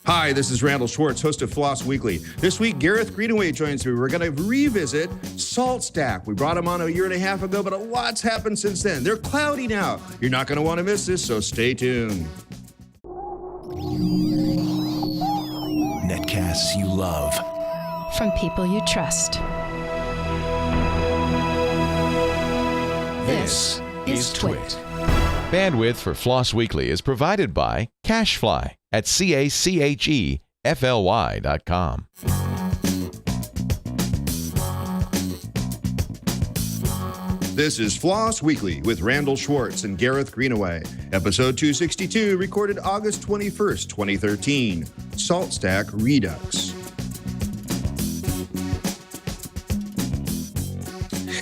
Hi, this is Randall Schwartz, host of Floss Weekly. This week, Gareth Greenaway joins me. We're going to revisit SaltStack. We brought him on a year and a half ago, but a lot's happened since then. They're cloudy now. You're not going to want to miss this, so stay tuned. Netcasts you love. From people you trust. This is Twit. Bandwidth for Floss Weekly is provided by CacheFly at CacheFly.com. This is Floss Weekly with Randall Schwartz and Gareth Greenaway. Episode 262, recorded August 21st, 2013. SaltStack Redux.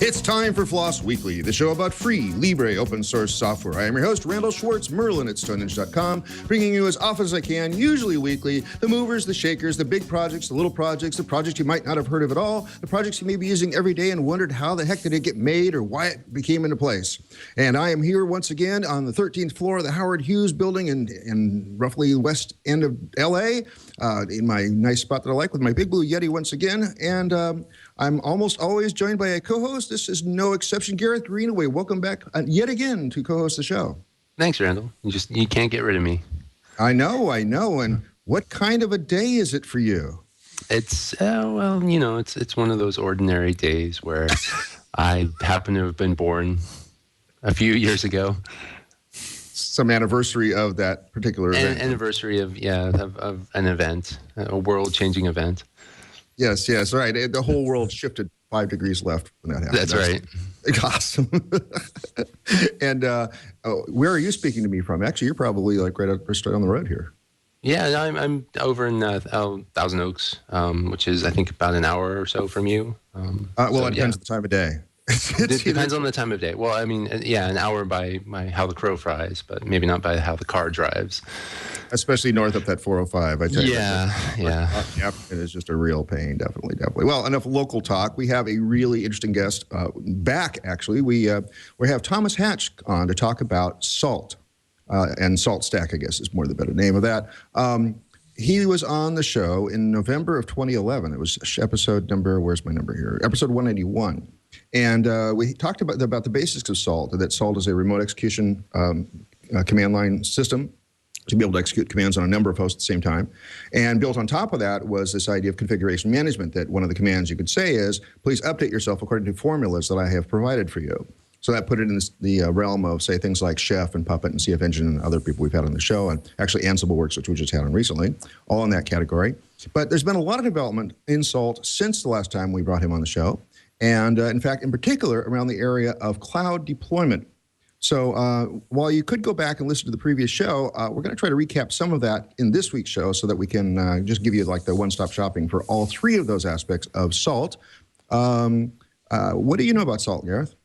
It's time for Floss Weekly, the show about free, libre, open source software. I am your host, Randall Schwartz, Merlin at Stonehenge.com, bringing you as often as I can, usually weekly, the movers, the shakers, the big projects, the little projects, the projects you might not have heard of at all, the projects you may be using every day and wondered how the heck did it get made or why it became into place. And I am here once again on the 13th floor of the Howard Hughes building in roughly west end of LA, in my nice spot that I like with my Big Blue Yeti once again. And I'm almost always joined by a co-host. This is no exception. Gareth Greenaway, welcome back yet again to co-host the show. Thanks, Randall. You can't get rid of me. I know. And what kind of a day is it for you? It's it's one of those ordinary days where I happen to have been born a few years ago. Some anniversary of that particular event. Anniversary of an event, a world-changing event. Yes, right. The whole world shifted 5 degrees left when that happened. That's right. Awesome. And where are you speaking to me from? Actually, you're probably like right on the road here. Yeah, I'm over in Thousand Oaks, which is I think about an hour or so from you. It depends on the time of day. It depends on the time of day. Well, I mean, an hour by how the crow flies, but maybe not by how the car drives. Especially north up that 405, I tell you. Yeah. Yep, it is just a real pain, definitely. Well, enough local talk. We have a really interesting guest back, actually. We have Thomas Hatch on to talk about Salt, and SaltStack, I guess, is more the better name of that. He was on the show in November of 2011. It was episode number, where's my number here? Episode 191. And we talked about the basics of Salt, that Salt is a remote execution command line system to be able to execute commands on a number of hosts at the same time. And built on top of that was this idea of configuration management, that one of the commands you could say is, please update yourself according to formulas that I have provided for you. So that put it in the realm of, say, things like Chef and Puppet and CF Engine and other people we've had on the show, and actually Ansible Works, which we just had on recently, all in that category. But there's been a lot of development in Salt since the last time we brought him on the show. And in fact, in particular, around the area of cloud deployment. So while you could go back and listen to the previous show, we're going to try to recap some of that in this week's show so that we can just give you like the one-stop shopping for all three of those aspects of Salt. What do you know about Salt, Gareth?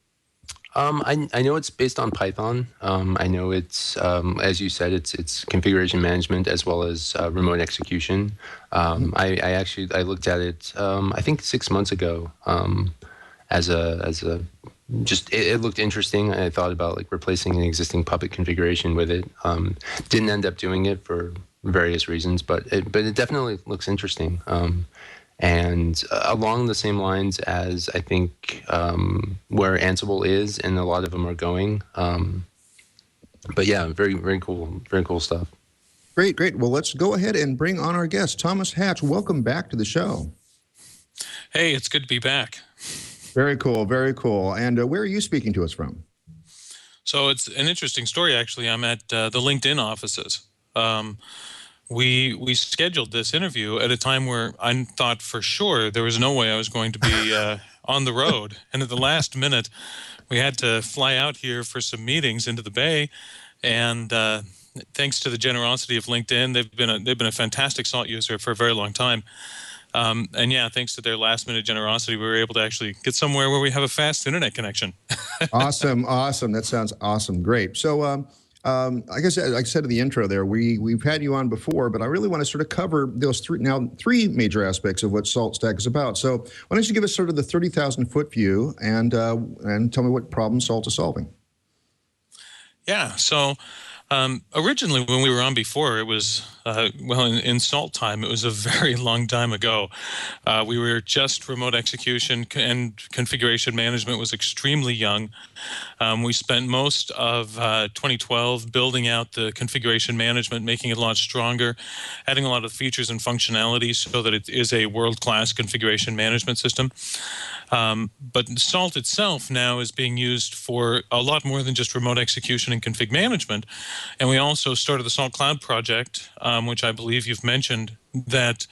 I know it's based on Python. I know it's, as you said, it's configuration management as well as remote execution. I looked at it, I think 6 months ago, it looked interesting. I thought about like replacing an existing Puppet configuration with it. Didn't end up doing it for various reasons, but it definitely looks interesting. And along the same lines as I think where Ansible is, and a lot of them are going. But yeah, very, very cool stuff. Great. Well, let's go ahead and bring on our guest, Thomas Hatch. Welcome back to the show. Hey, it's good to be back. Very cool. And where are you speaking to us from? So it's an interesting story, actually. I'm at the LinkedIn offices. We scheduled this interview at a time where I thought for sure there was no way I was going to be on the road. And at the last minute, we had to fly out here for some meetings into the Bay. And thanks to the generosity of LinkedIn, they've been a fantastic Salt user for a very long time. And yeah, thanks to their last minute generosity, we were able to actually get somewhere where we have a fast internet connection. Awesome. That sounds awesome. Great. So, like I said in the intro there, we've had you on before, but I really want to sort of cover those three major aspects of what SaltStack is about. So why don't you give us sort of the 30,000-foot view and tell me what problem Salt is solving? Yeah. So originally when we were on before, it was well, in Salt time, it was a very long time ago. We were just remote execution and configuration management was extremely young. We spent most of 2012 building out the configuration management, making it a lot stronger, adding a lot of features and functionality so that it is a world-class configuration management system. But Salt itself now is being used for a lot more than just remote execution and config management. And we also started the Salt Cloud project, which I believe you've mentioned, that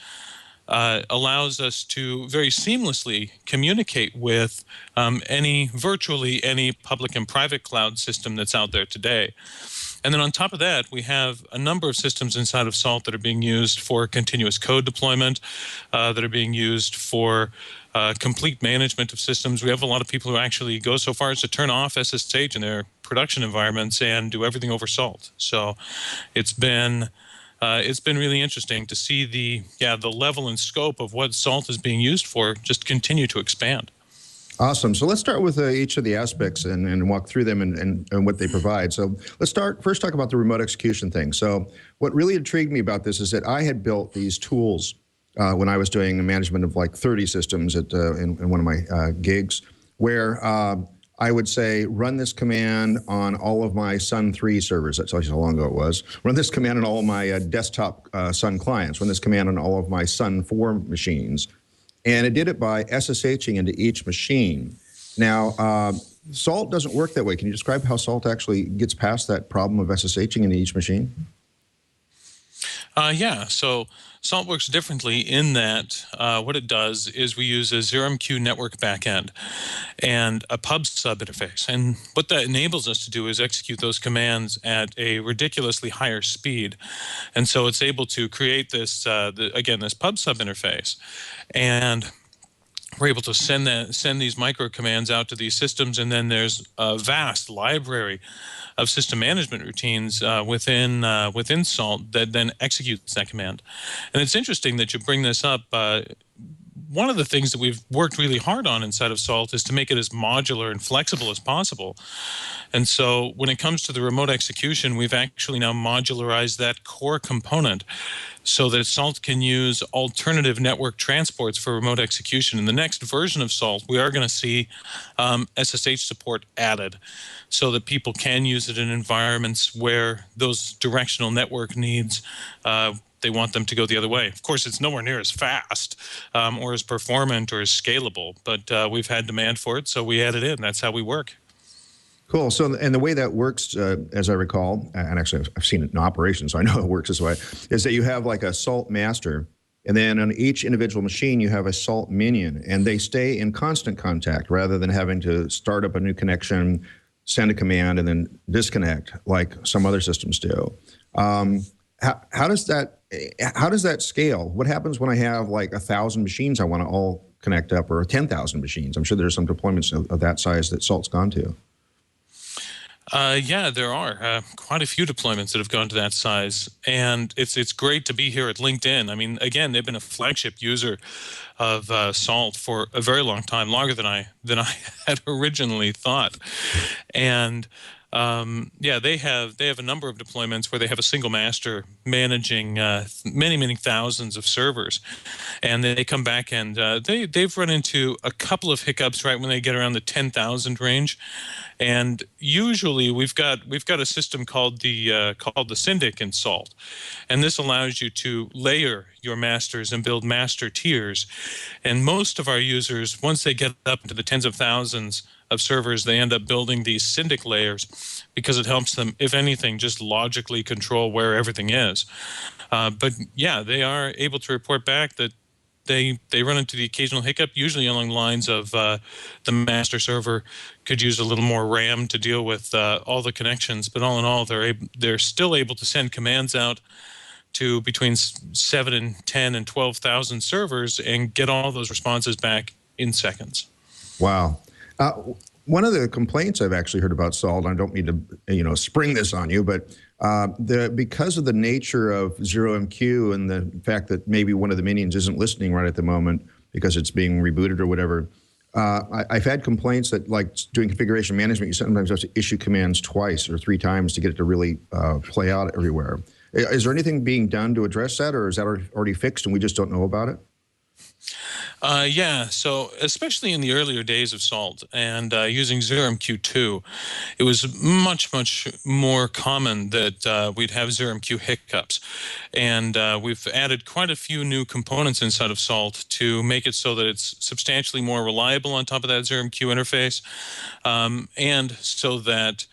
allows us to very seamlessly communicate with virtually any public and private cloud system that's out there today. And then on top of that, we have a number of systems inside of Salt that are being used for continuous code deployment, that are being used for complete management of systems. We have a lot of people who actually go so far as to turn off SSH in their production environments and do everything over Salt. So it's been really interesting to see the level and scope of what Salt is being used for just continue to expand. Awesome. So let's start with each of the aspects and walk through them and what they provide. So let's first talk about the remote execution thing. So what really intrigued me about this is that I had built these tools when I was doing the management of like 30 systems in one of my gigs, where I would say, run this command on all of my Sun 3 servers. That's how long ago it was. Run this command on all of my desktop Sun clients. Run this command on all of my Sun 4 machines. And it did it by SSHing into each machine. Now, Salt doesn't work that way. Can you describe how Salt actually gets past that problem of SSHing into each machine? Yeah, so Salt works differently in that what it does is we use a 0MQ network backend and a pub sub interface. And what that enables us to do is execute those commands at a ridiculously higher speed. And so it's able to create this, this pub sub interface. And we're able to send these micro commands out to these systems, and then there's a vast library of system management routines within Salt that then executes that command. And it's interesting that you bring this up. One of the things that we've worked really hard on inside of Salt is to make it as modular and flexible as possible. And so when it comes to the remote execution, we've actually now modularized that core component so that Salt can use alternative network transports for remote execution. In the next version of Salt, we are going to see SSH support added so that people can use it in environments where those directional network needs they want them to go the other way. Of course, it's nowhere near as fast or as performant or as scalable, but we've had demand for it, so we added it in. That's how we work. Cool. So, and the way that works, as I recall, and actually I've seen it in operation, so I know it works this way, is that you have like a Salt master, and then on each individual machine you have a Salt minion, and they stay in constant contact rather than having to start up a new connection, send a command, and then disconnect like some other systems do. How does that scale? What happens when I have like 1,000 machines I want to all connect up, or 10,000 machines? I'm sure there's some deployments of that size that Salt's gone to. Yeah, there are quite a few deployments that have gone to that size, and it's great to be here at LinkedIn. I mean, again, they've been a flagship user of Salt for a very long time, longer than I had originally thought, and yeah, they have a number of deployments where they have a single master managing many thousands of servers, and they come back and they've run into a couple of hiccups right when they get around the 10,000 range. And usually we've got a system called the Syndic in Salt, and this allows you to layer your masters and build master tiers. And most of our users, once they get up into the tens of thousands of servers, they end up building these Syndic layers because it helps them, if anything, just logically control where everything is. But yeah, they are able to report back that they run into the occasional hiccup, usually along the lines of the master server could use a little more RAM to deal with all the connections. But all in all, they're still able to send commands out to between 7 and 10 and 12,000 servers and get all those responses back in seconds. Wow. One of the complaints I've actually heard about Salt, and I don't mean to spring this on you, but because of the nature of 0MQ and the fact that maybe one of the minions isn't listening right at the moment because it's being rebooted or whatever, I've had complaints that, like doing configuration management, you sometimes have to issue commands twice or 3 times to get it to really play out everywhere. Is there anything being done to address that, or is that already fixed and we just don't know about it? Yeah, so especially in the earlier days of Salt and using ZeroMQ2, it was much, much more common that we'd have ZeroMQ hiccups. And we've added quite a few new components inside of Salt to make it so that it's substantially more reliable on top of that ZeroMQ interface, and so that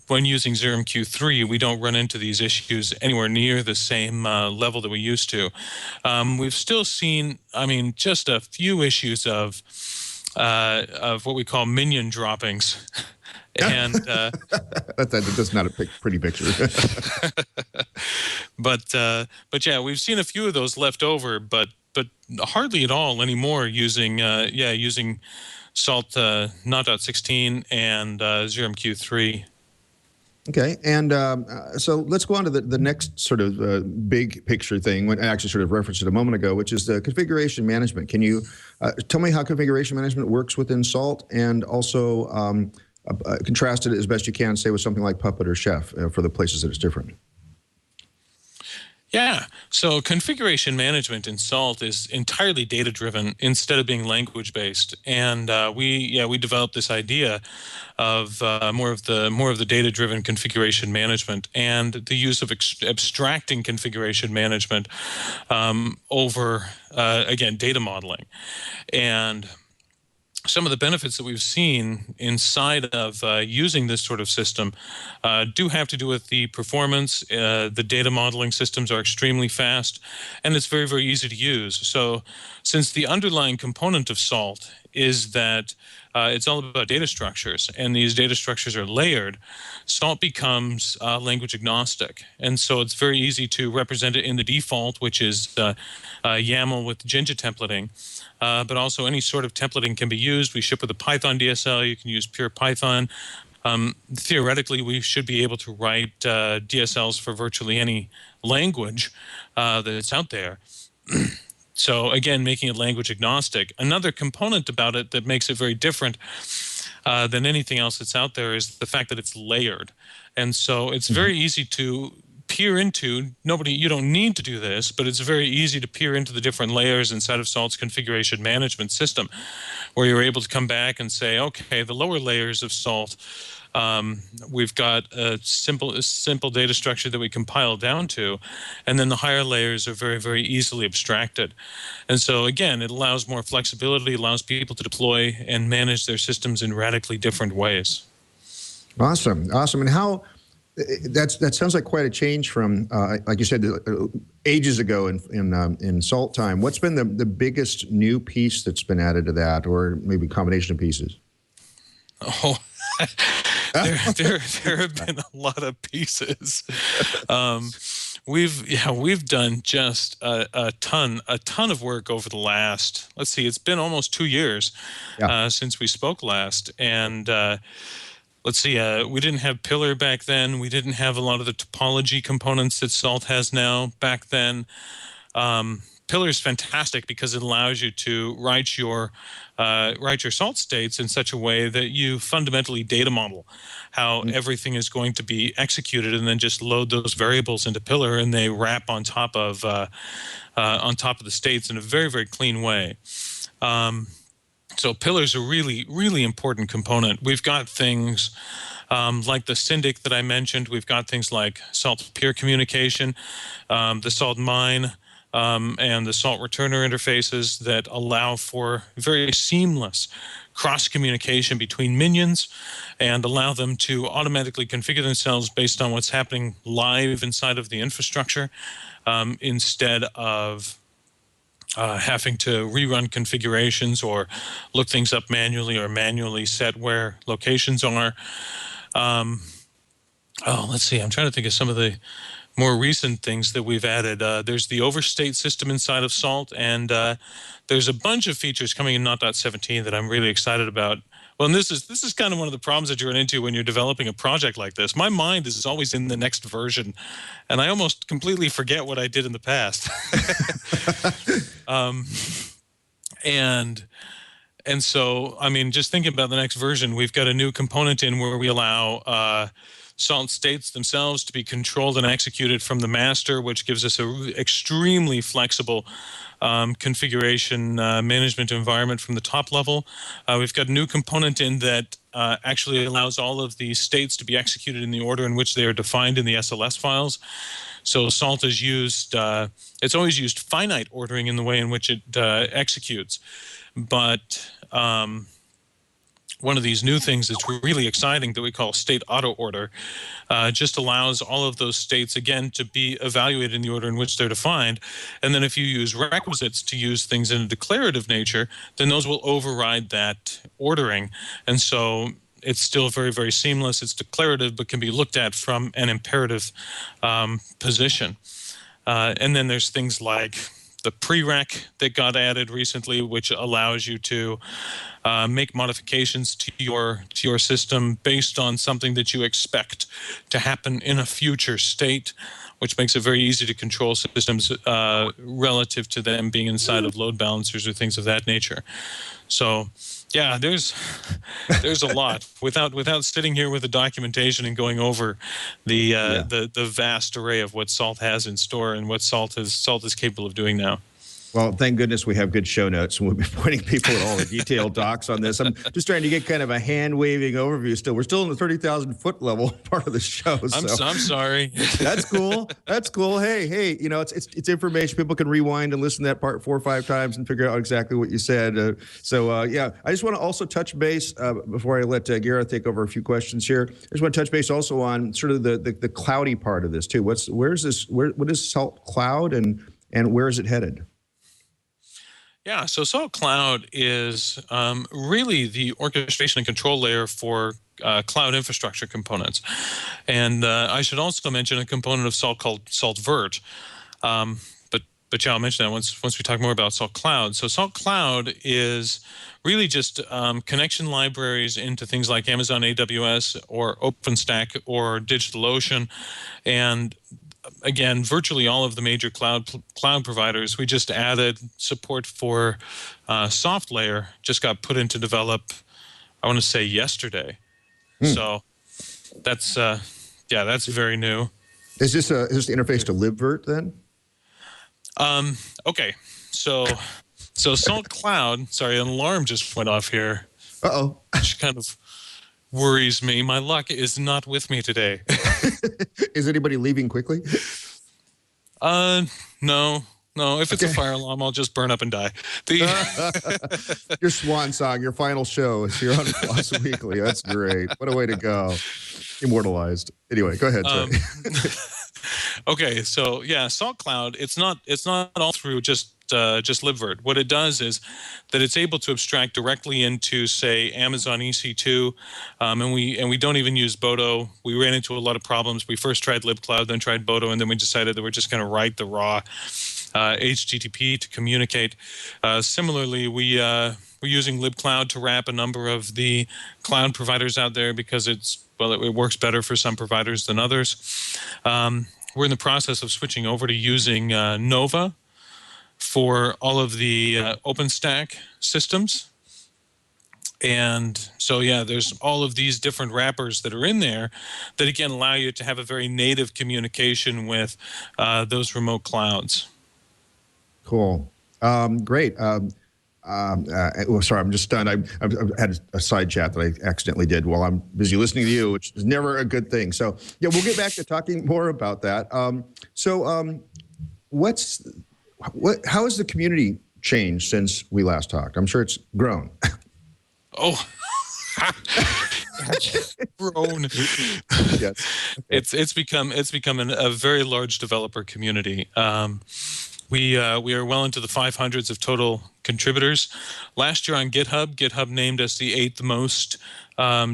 when using ZeroMQ3, we don't run into these issues anywhere near the same level that we used to. We've still seen, I mean, just a few issues of what we call minion droppings. And that's not a pretty picture. but yeah, we've seen a few of those left over, but hardly at all anymore using using Salt 0.16 and ZeroMQ3. Okay, and so let's go on to the next sort of big picture thing, when I actually sort of referenced it a moment ago, which is the configuration management. Can you tell me how configuration management works within Salt, and also contrast it as best you can, say, with something like Puppet or Chef for the places that it's different? Yeah, so configuration management in Salt is entirely data-driven instead of being language-based, and we developed this idea of more of the data-driven configuration management and the use of abstracting configuration management over again, data modeling. And some of the benefits that we've seen inside of using this sort of system do have to do with the performance. The data modeling systems are extremely fast, and it's very, very easy to use. So since the underlying component of Salt is that it's all about data structures, and these data structures are layered, Salt becomes language agnostic. And so it's very easy to represent it in the default, which is YAML with Jinja templating. But also any sort of templating can be used. We ship with a Python DSL. You can use pure Python. Theoretically, we should be able to write DSLs for virtually any language that's out there. So again, making it language agnostic. Another component about it that makes it very different than anything else that's out there is the fact that it's layered. And so it's very easy to peer into. You don't need to do this, but it's very easy to peer into the different layers inside of Salt's configuration management system, where you're able to come back and say, okay, the lower layers of Salt, we've got a simple data structure that we compile down to, and then the higher layers are very, very easily abstracted. And so again, it allows more flexibility, allows people to deploy and manage their systems in radically different ways. Awesome. And how that sounds like quite a change from, like you said, ages ago in Salt time. What's been the biggest new piece that's been added to that, or maybe a combination of pieces? Oh, there have been a lot of pieces. We've done just a ton of work over the last, let's see, it's been almost 2 years since we spoke last, and let's see, we didn't have Pillar back then. We didn't have a lot of the topology components that Salt has now back then. Pillar is fantastic because it allows you to write your Salt states in such a way that you fundamentally data model how everything is going to be executed, and then just load those variables into Pillar, and they wrap on top of the states in a very, very clean way. So Pillar is a really, really important component. We've got things like the Syndic that I mentioned. We've got things like Salt peer communication, the Salt mine, and the Salt returner interfaces that allow for very seamless cross-communication between minions and allow them to automatically configure themselves based on what's happening live inside of the infrastructure, instead of having to rerun configurations or look things up manually or manually set where locations are. Let's see. I'm trying to think of some of the more recent things that we've added. There's the overstate system inside of Salt, and there's a bunch of features coming in 0.17 that I'm really excited about. Well, and this is kind of one of the problems that you run into when you're developing a project like this. My mind is always in the next version, and I almost completely forget what I did in the past. And so, I mean, just thinking about the next version, we've got a new component in where we allow salt states themselves to be controlled and executed from the master, which gives us a extremely flexible configuration management environment from the top level. We've got a new component in that actually allows all of the states to be executed in the order in which they are defined in the SLS files. So Salt is used, it's always used finite ordering in the way in which it executes. But one of these new things that's really exciting that we call state auto order just allows all of those states, again, to be evaluated in the order in which they're defined. And then if you use requisites to use things in a declarative nature, then those will override that ordering. And so it's still very, very seamless. It's declarative, but can be looked at from an imperative position. And then there's things like the prereq that got added recently, which allows you to make modifications to your system based on something that you expect to happen in a future state, which makes it very easy to control systems relative to them being inside of load balancers or things of that nature. So, yeah, there's a lot. Without sitting here with the documentation and going over the vast array of what Salt has in store and what Salt is capable of doing now. Well, thank goodness we have good show notes, and we'll be pointing people at all the detailed docs on this. I'm just trying to get kind of a hand-waving overview still. We're still in the 30,000-foot level part of the show. I'm sorry. That's cool. That's cool. Hey, you know, it's information. People can rewind and listen to that part 4 or 5 times and figure out exactly what you said. Yeah, I just want to also touch base before I let Gareth take over a few questions here. I just want to touch base also on sort of the cloudy part of this too. What is Salt Cloud and where is it headed? Yeah, so Salt Cloud is really the orchestration and control layer for cloud infrastructure components. And I should also mention a component of Salt called SaltVert. But yeah, I'll mention that once we talk more about Salt Cloud. So Salt Cloud is really just connection libraries into things like Amazon AWS or OpenStack or DigitalOcean. And again, virtually all of the major cloud providers, we just added support for soft layer, just got put into develop, I want to say yesterday. So that's very new. Is this the interface to libvirt then? Okay, so Salt Cloud, sorry, an alarm just went off here. Uh-oh. Which kind of worries me. My luck is not with me today. Is anybody leaving quickly? No. If it's a fire alarm, I'll just burn up and die. Your swan song, your final show is here on FLOSS Weekly. That's great. What a way to go. Immortalized. Anyway, go ahead. Okay, so yeah, Salt Cloud. It's not all through just libvirt. What it does is that it's able to abstract directly into, say, Amazon EC2, and we don't even use Bodo. We ran into a lot of problems. We first tried libcloud, then tried Bodo, and then we decided that we're just going to write the raw HTTP to communicate. Similarly, we're using libcloud to wrap a number of the cloud providers out there because it works better for some providers than others. We're in the process of switching over to using Nova for all of the OpenStack systems. And so, yeah, there's all of these different wrappers that are in there that, again, allow you to have a very native communication with those remote clouds. Cool. Great. Sorry, I'm just stunned. I had a side chat that I accidentally did while I'm busy listening to you, which is never a good thing. So, yeah, we'll get back to talking more about that. How has the community changed since we last talked? I'm sure it's grown. Oh, grown. Yes. Okay. It's become a very large developer community. We are well into the 500s of total contributors. Last year on GitHub named us the 8th most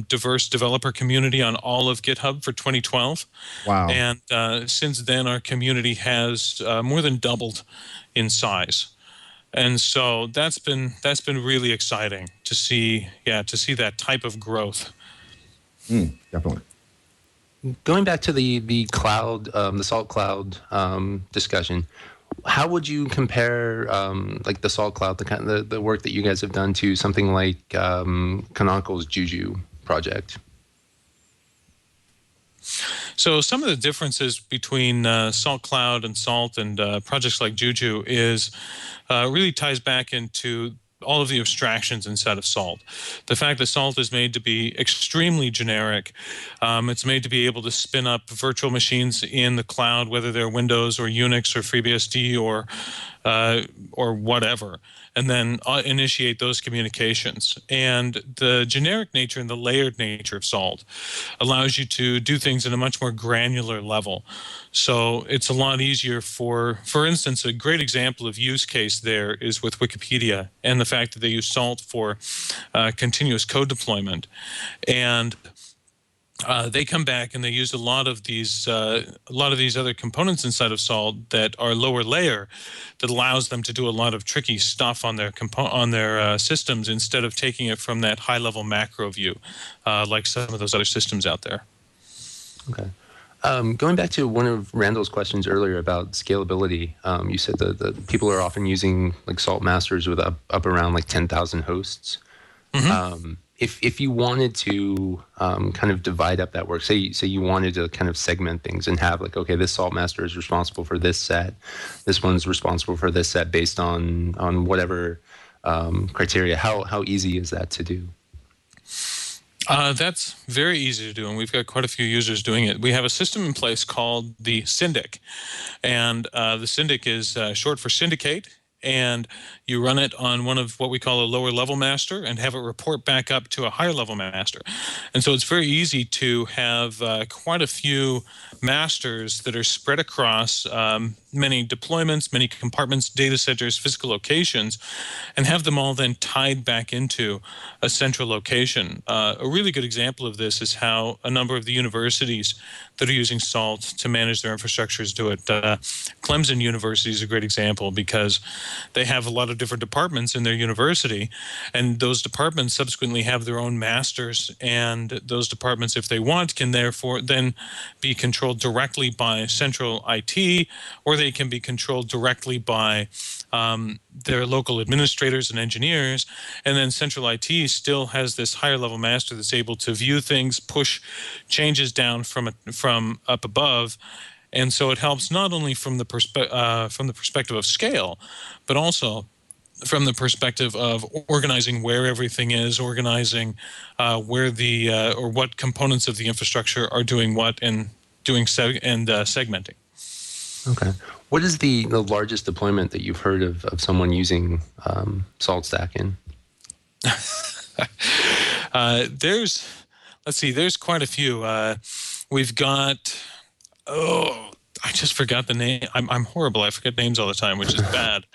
diverse developer community on all of GitHub for 2012. Wow. And since then, our community has more than doubled in size. And so that's been really exciting to see that type of growth. Definitely. Going back to the cloud, the Salt Cloud discussion, how would you compare like the Salt Cloud, the work that you guys have done, to something like Canonical's Juju project? So some of the differences between Salt Cloud and Salt and projects like Juju is really ties back into all of the abstractions inside of Salt. The fact that Salt is made to be extremely generic. It's made to be able to spin up virtual machines in the cloud, whether they're Windows or Unix or FreeBSD or whatever, and then initiate those communications. And the generic nature and the layered nature of Salt allows you to do things at a much more granular level. So it's a lot easier for instance, a great example of use case there is with Wikipedia and the fact that they use Salt for continuous code deployment. And they come back and they use a lot of these other components inside of Salt that are lower layer, that allows them to do a lot of tricky stuff on their systems instead of taking it from that high level macro view, like some of those other systems out there. Okay. Going back to one of Randall's questions earlier about scalability, you said that people are often using like Salt masters with up around like 10,000 hosts. Mm-hmm. If you wanted to kind of divide up that work, say you wanted to kind of segment things and have like, okay, this Salt master is responsible for this set, this one's responsible for this set based on whatever criteria, how easy is that to do? That's very easy to do, and we've got quite a few users doing it. We have a system in place called the Syndic, and the Syndic is short for syndicate, and you run it on one of what we call a lower level master and have it report back up to a higher level master. And so it's very easy to have quite a few masters that are spread across many deployments, many compartments, data centers, physical locations, and have them all then tied back into a central location. A really good example of this is how a number of the universities that are using Salt to manage their infrastructures do it. Clemson University is a great example because they have a lot of different departments in their university, and those departments subsequently have their own masters, and those departments, if they want, can therefore then be controlled directly by central IT, or they can be controlled directly by their local administrators and engineers, and then central IT still has this higher level master that's able to view things, push changes down from up above. And so it helps not only from the perspective of scale, but also from the perspective of organizing where everything is, organizing where the or what components of the infrastructure are doing what, and doing segmenting. Okay. What is the largest deployment that you've heard of someone using SaltStack in? There's quite a few. We've got, I just forgot the name. I'm horrible. I forget names all the time, which is bad.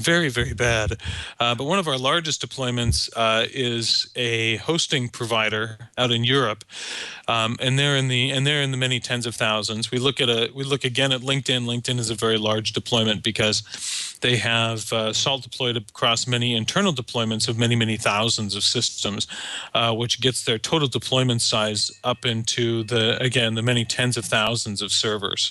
Very, very bad. But one of our largest deployments is a hosting provider out in Europe, and they're in the many tens of thousands. We look again at LinkedIn. LinkedIn is a very large deployment because they have Salt deployed across many internal deployments of many, many thousands of systems, which gets their total deployment size up into the many tens of thousands of servers.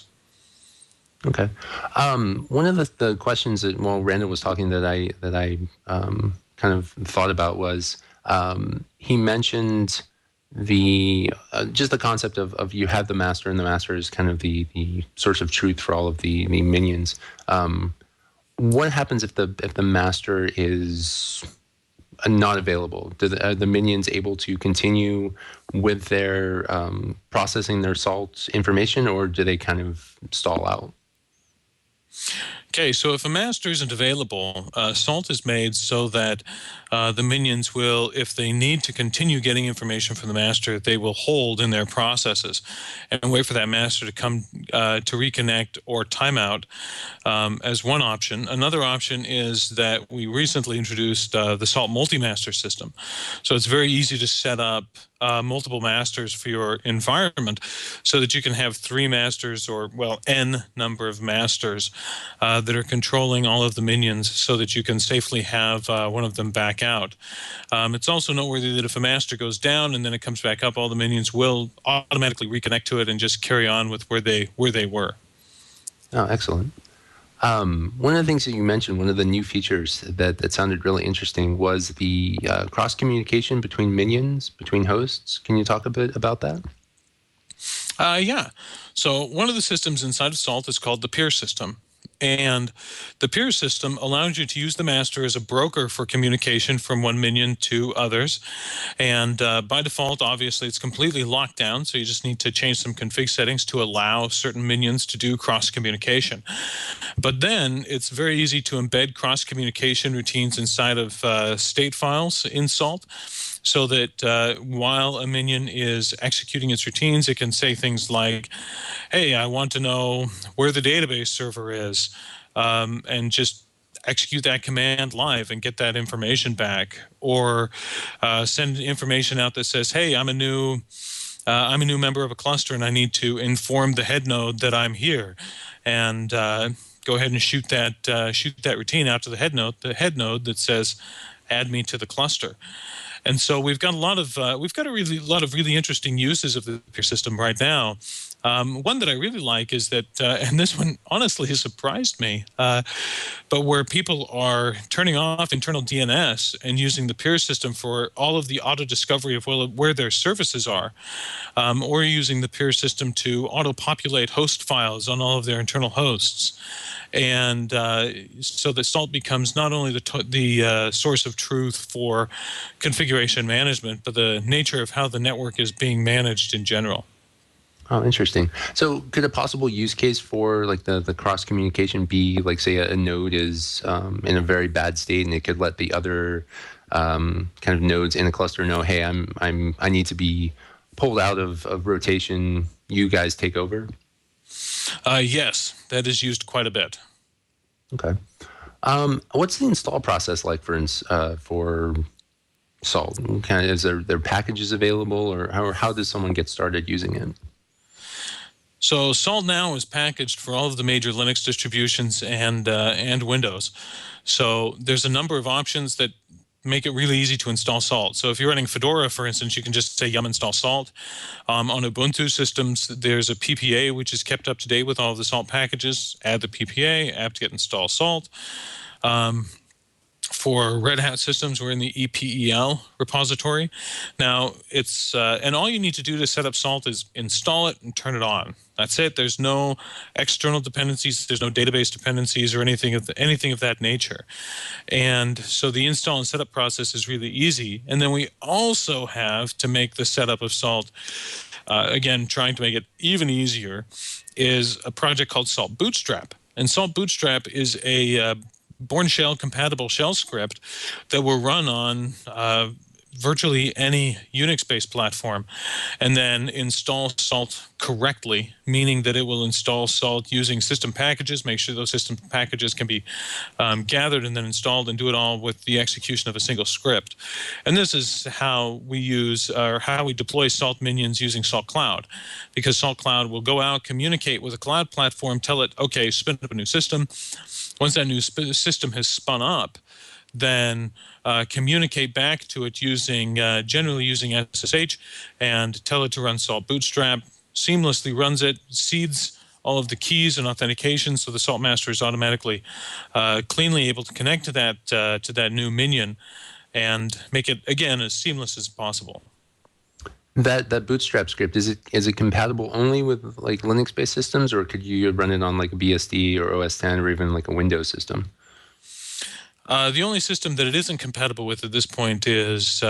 Okay. One of the questions that while Randall was talking that I kind of thought about was he mentioned just the concept of you have the master, and the master is kind of the source of truth for all of the minions. What happens if the master is not available? Are the minions able to continue with their processing their Salt information, or do they kind of stall out? Okay, so if a master isn't available, Salt is made so that the minions will, if they need to continue getting information from the master, they will hold in their processes and wait for that master to come to reconnect or timeout as one option. Another option is that we recently introduced the Salt multi-master system. So it's very easy to set up multiple masters for your environment so that you can have 3 masters or, n number of masters that are controlling all of the minions so that you can safely have one of them back out. It's also noteworthy that if a master goes down and then it comes back up, all the minions will automatically reconnect to it and just carry on with where they were. Oh, excellent. One of the things that you mentioned, one of the new features that sounded really interesting was the cross-communication between minions, between hosts. Can you talk a bit about that? Yeah. So one of the systems inside of Salt is called the peer system. And the peer system allows you to use the master as a broker for communication from one minion to others. And by default, obviously, it's completely locked down. So you just need to change some config settings to allow certain minions to do cross communication. But then it's very easy to embed cross communication routines inside of state files in Salt, so that while a minion is executing its routines, it can say things like, hey, I want to know where the database server is, and just execute that command live and get that information back. Or send information out that says, hey, I'm a new member of a cluster and I need to inform the head node that I'm here. And go ahead and shoot that routine out to the head node that says, add me to the cluster. And so we've got a lot of really interesting uses of the peer system right now. One that I really like is that, and this one honestly has surprised me, but where people are turning off internal DNS and using the peer system for all of the auto discovery of where their services are, or using the peer system to auto populate host files on all of their internal hosts. And so that Salt becomes not only the source of truth for configuration management, but the nature of how the network is being managed in general. Oh, interesting. So could a possible use case for like the cross communication be like, say, a node is in a very bad state and it could let the other kind of nodes in a cluster know, hey, I need to be pulled out of rotation. You guys take over? Yes, that is used quite a bit. Okay. What's the install process like for Salt? Kind of, is there packages available, or how does someone get started using it? So Salt now is packaged for all of the major Linux distributions and Windows. So there's a number of options that make it really easy to install Salt. So if you're running Fedora, for instance, you can just say yum install Salt. On Ubuntu systems, there's a PPA which is kept up to date with all of the Salt packages. Add the PPA, apt-get install Salt. For Red Hat systems, we're in the EPEL repository. Now, it's and all you need to do to set up Salt is install it and turn it on. That's it. There's no external dependencies. There's no database dependencies or anything of that nature. And so the install and setup process is really easy. And then we also have to make the setup of Salt, again, trying to make it even easier, is a project called Salt Bootstrap. And Salt Bootstrap is a Bourne Shell compatible shell script that will run on virtually any Unix-based platform, and then install Salt correctly, meaning that it will install Salt using system packages, make sure those system packages can be gathered and then installed, and do it all with the execution of a single script. And this is how we deploy Salt minions using Salt Cloud, because Salt Cloud will go out, communicate with a cloud platform, tell it, okay, spin up a new system. Once that new system has spun up, then communicate back to it generally using SSH, and tell it to run Salt Bootstrap, seamlessly runs it, seeds all of the keys and authentication, so the Salt master is automatically cleanly able to connect to that new minion and make it, again, as seamless as possible. That Bootstrap script, is it compatible only with like Linux-based systems, or could you run it on like a BSD or OS 10 or even like a Windows system? The only system that it isn't compatible with at this point is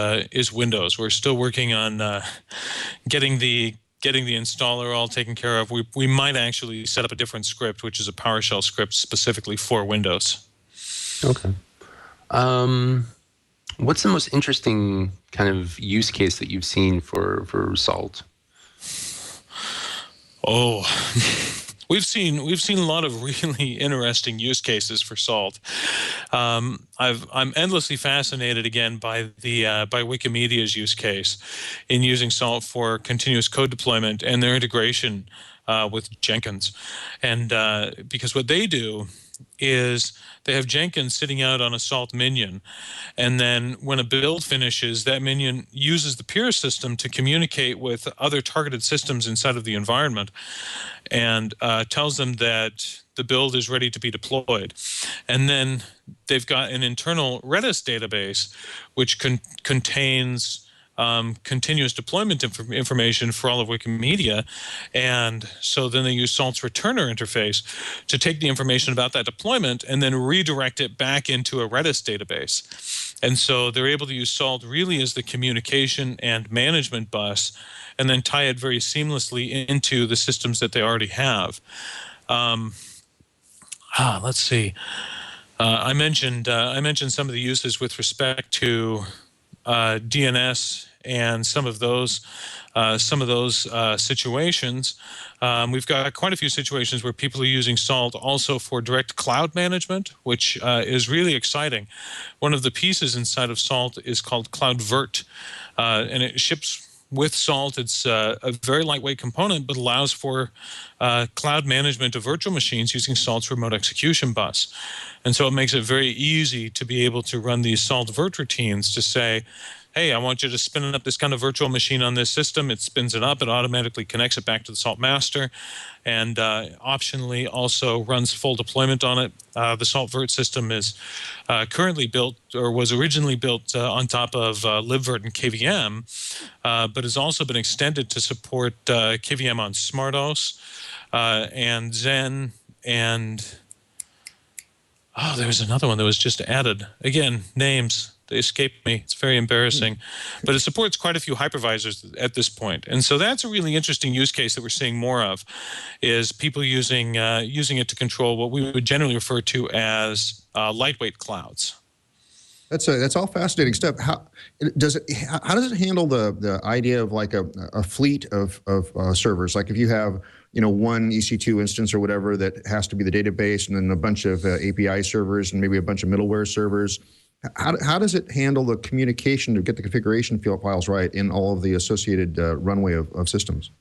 Windows. We're still working on getting the installer all taken care of. We might actually set up a different script, which is a PowerShell script specifically for Windows. Okay. What's the most interesting kind of use case that you've seen for Salt? Oh, we've seen a lot of really interesting use cases for Salt. I'm endlessly fascinated again by Wikimedia's use case in using Salt for continuous code deployment and their integration with Jenkins, and because what they do is they have Jenkins sitting out on a Salt minion, and then when a build finishes, that minion uses the peer system to communicate with other targeted systems inside of the environment, and tells them that the build is ready to be deployed. And then they've got an internal Redux database which contains continuous deployment information for all of Wikimedia. And so then they use Salt's returner interface to take the information about that deployment and then redirect it back into a Redis database. And so they're able to use Salt really as the communication and management bus, and then tie it very seamlessly into the systems that they already have. Let's see. I mentioned some of the uses with respect to DNS and some of those situations. We've got quite a few situations where people are using Salt also for direct cloud management, which is really exciting. One of the pieces inside of Salt is called CloudVirt, and it ships with Salt. It's a very lightweight component, but allows for cloud management of virtual machines using Salt's remote execution bus. And so it makes it very easy to be able to run these SaltVirt routines to say, hey, I want you to spin up this kind of virtual machine on this system. It spins it up. It automatically connects it back to the Salt master, and optionally also runs full deployment on it. The SaltVirt system is currently built, or was originally built on top of libvirt and KVM, but has also been extended to support KVM on SmartOS and Zen, and there was another one that was just added. Again, names. They escape me. It's very embarrassing. But it supports quite a few hypervisors at this point. And so that's a really interesting use case that we're seeing more of, is people using it to control what we would generally refer to as lightweight clouds. That's all fascinating stuff. How does it handle the idea of like a fleet of servers? Like if you have one EC2 instance or whatever that has to be the database, and then a bunch of API servers and maybe a bunch of middleware servers. How does it handle the communication to get the configuration files right in all of the associated runway of systems?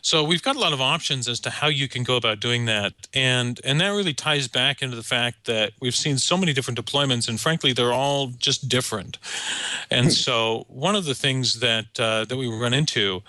So we've got a lot of options as to how you can go about doing that, and that really ties back into the fact that we've seen so many different deployments, and frankly, they're all just different. And so one of the things that we run into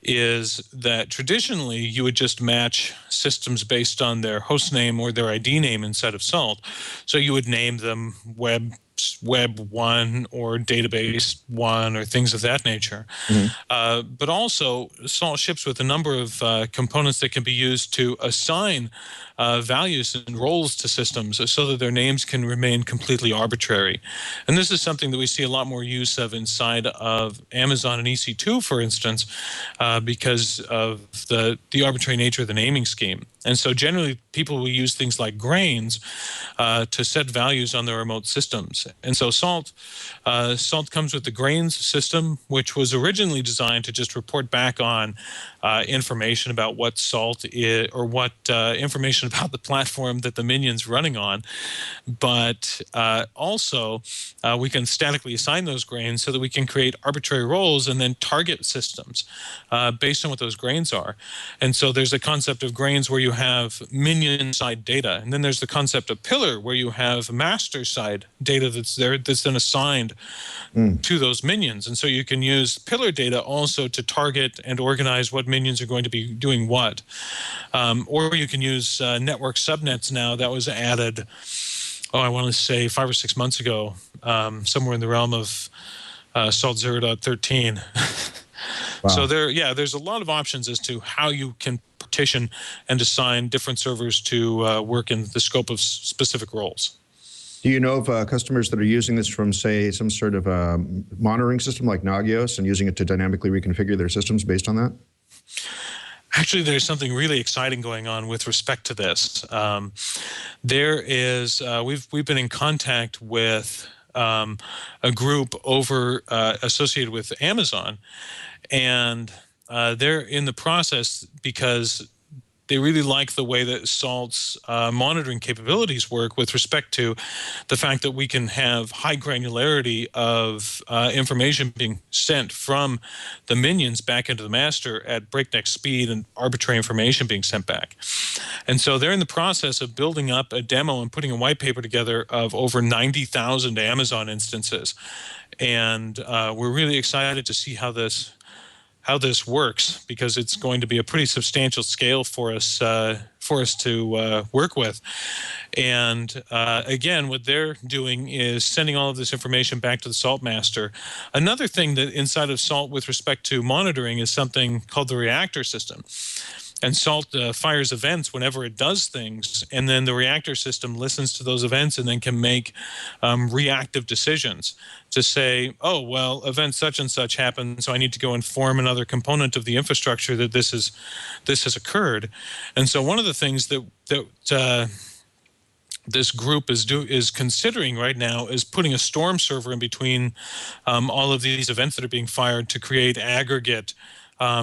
is that traditionally you would just match systems based on their host name or their ID name inside of Salt. So you would name them Web 1 or Database 1 or things of that nature. Mm-hmm. But also Salt ships with a number of components that can be used to assign values and roles to systems so that their names can remain completely arbitrary. And this is something that we see a lot more use of inside of Amazon and EC2, for instance, because of the arbitrary nature of the naming scheme. And so generally people will use things like grains to set values on their remote systems. And so Salt comes with the grains system, which was originally designed to just report back on information about what Salt is, or what information about the platform that the minion's running on. But also we can statically assign those grains so that we can create arbitrary roles and then target systems based on what those grains are. And so there's a concept of grains where you have minion-side data, and then there's the concept of pillar where you have master-side data that's then assigned to those minions. And so you can use pillar data also to target and organize what minions are going to be doing what. Or you can use network subnets now. That was added, I want to say 5 or 6 months ago, somewhere in the realm of Salt 0.13. Wow. So there's a lot of options as to how you can partition and assign different servers to work in the scope of specific roles. Do you know of customers that are using this from, say, some sort of monitoring system like Nagios and using it to dynamically reconfigure their systems based on that? Actually, there's something really exciting going on with respect to this. There is, we've been in contact with a group associated with Amazon, and they're in the process because they really like the way that Salt's monitoring capabilities work with respect to the fact that we can have high granularity of information being sent from the minions back into the master at breakneck speed, and arbitrary information being sent back. And so they're in the process of building up a demo and putting a white paper together of over 90,000 Amazon instances. And we're really excited to see how this works, because it's going to be a pretty substantial scale for us for us to work with. And again, what they're doing is sending all of this information back to the Salt master. Another thing that inside of Salt with respect to monitoring is something called the reactor system. And Salt fires events whenever it does things, and then the reactor system listens to those events and then can make reactive decisions to say, oh, well, event such and such happened, so I need to go inform another component of the infrastructure that this has occurred. And so one of the things that this group is considering right now is putting a storm server in between all of these events that are being fired to create aggregate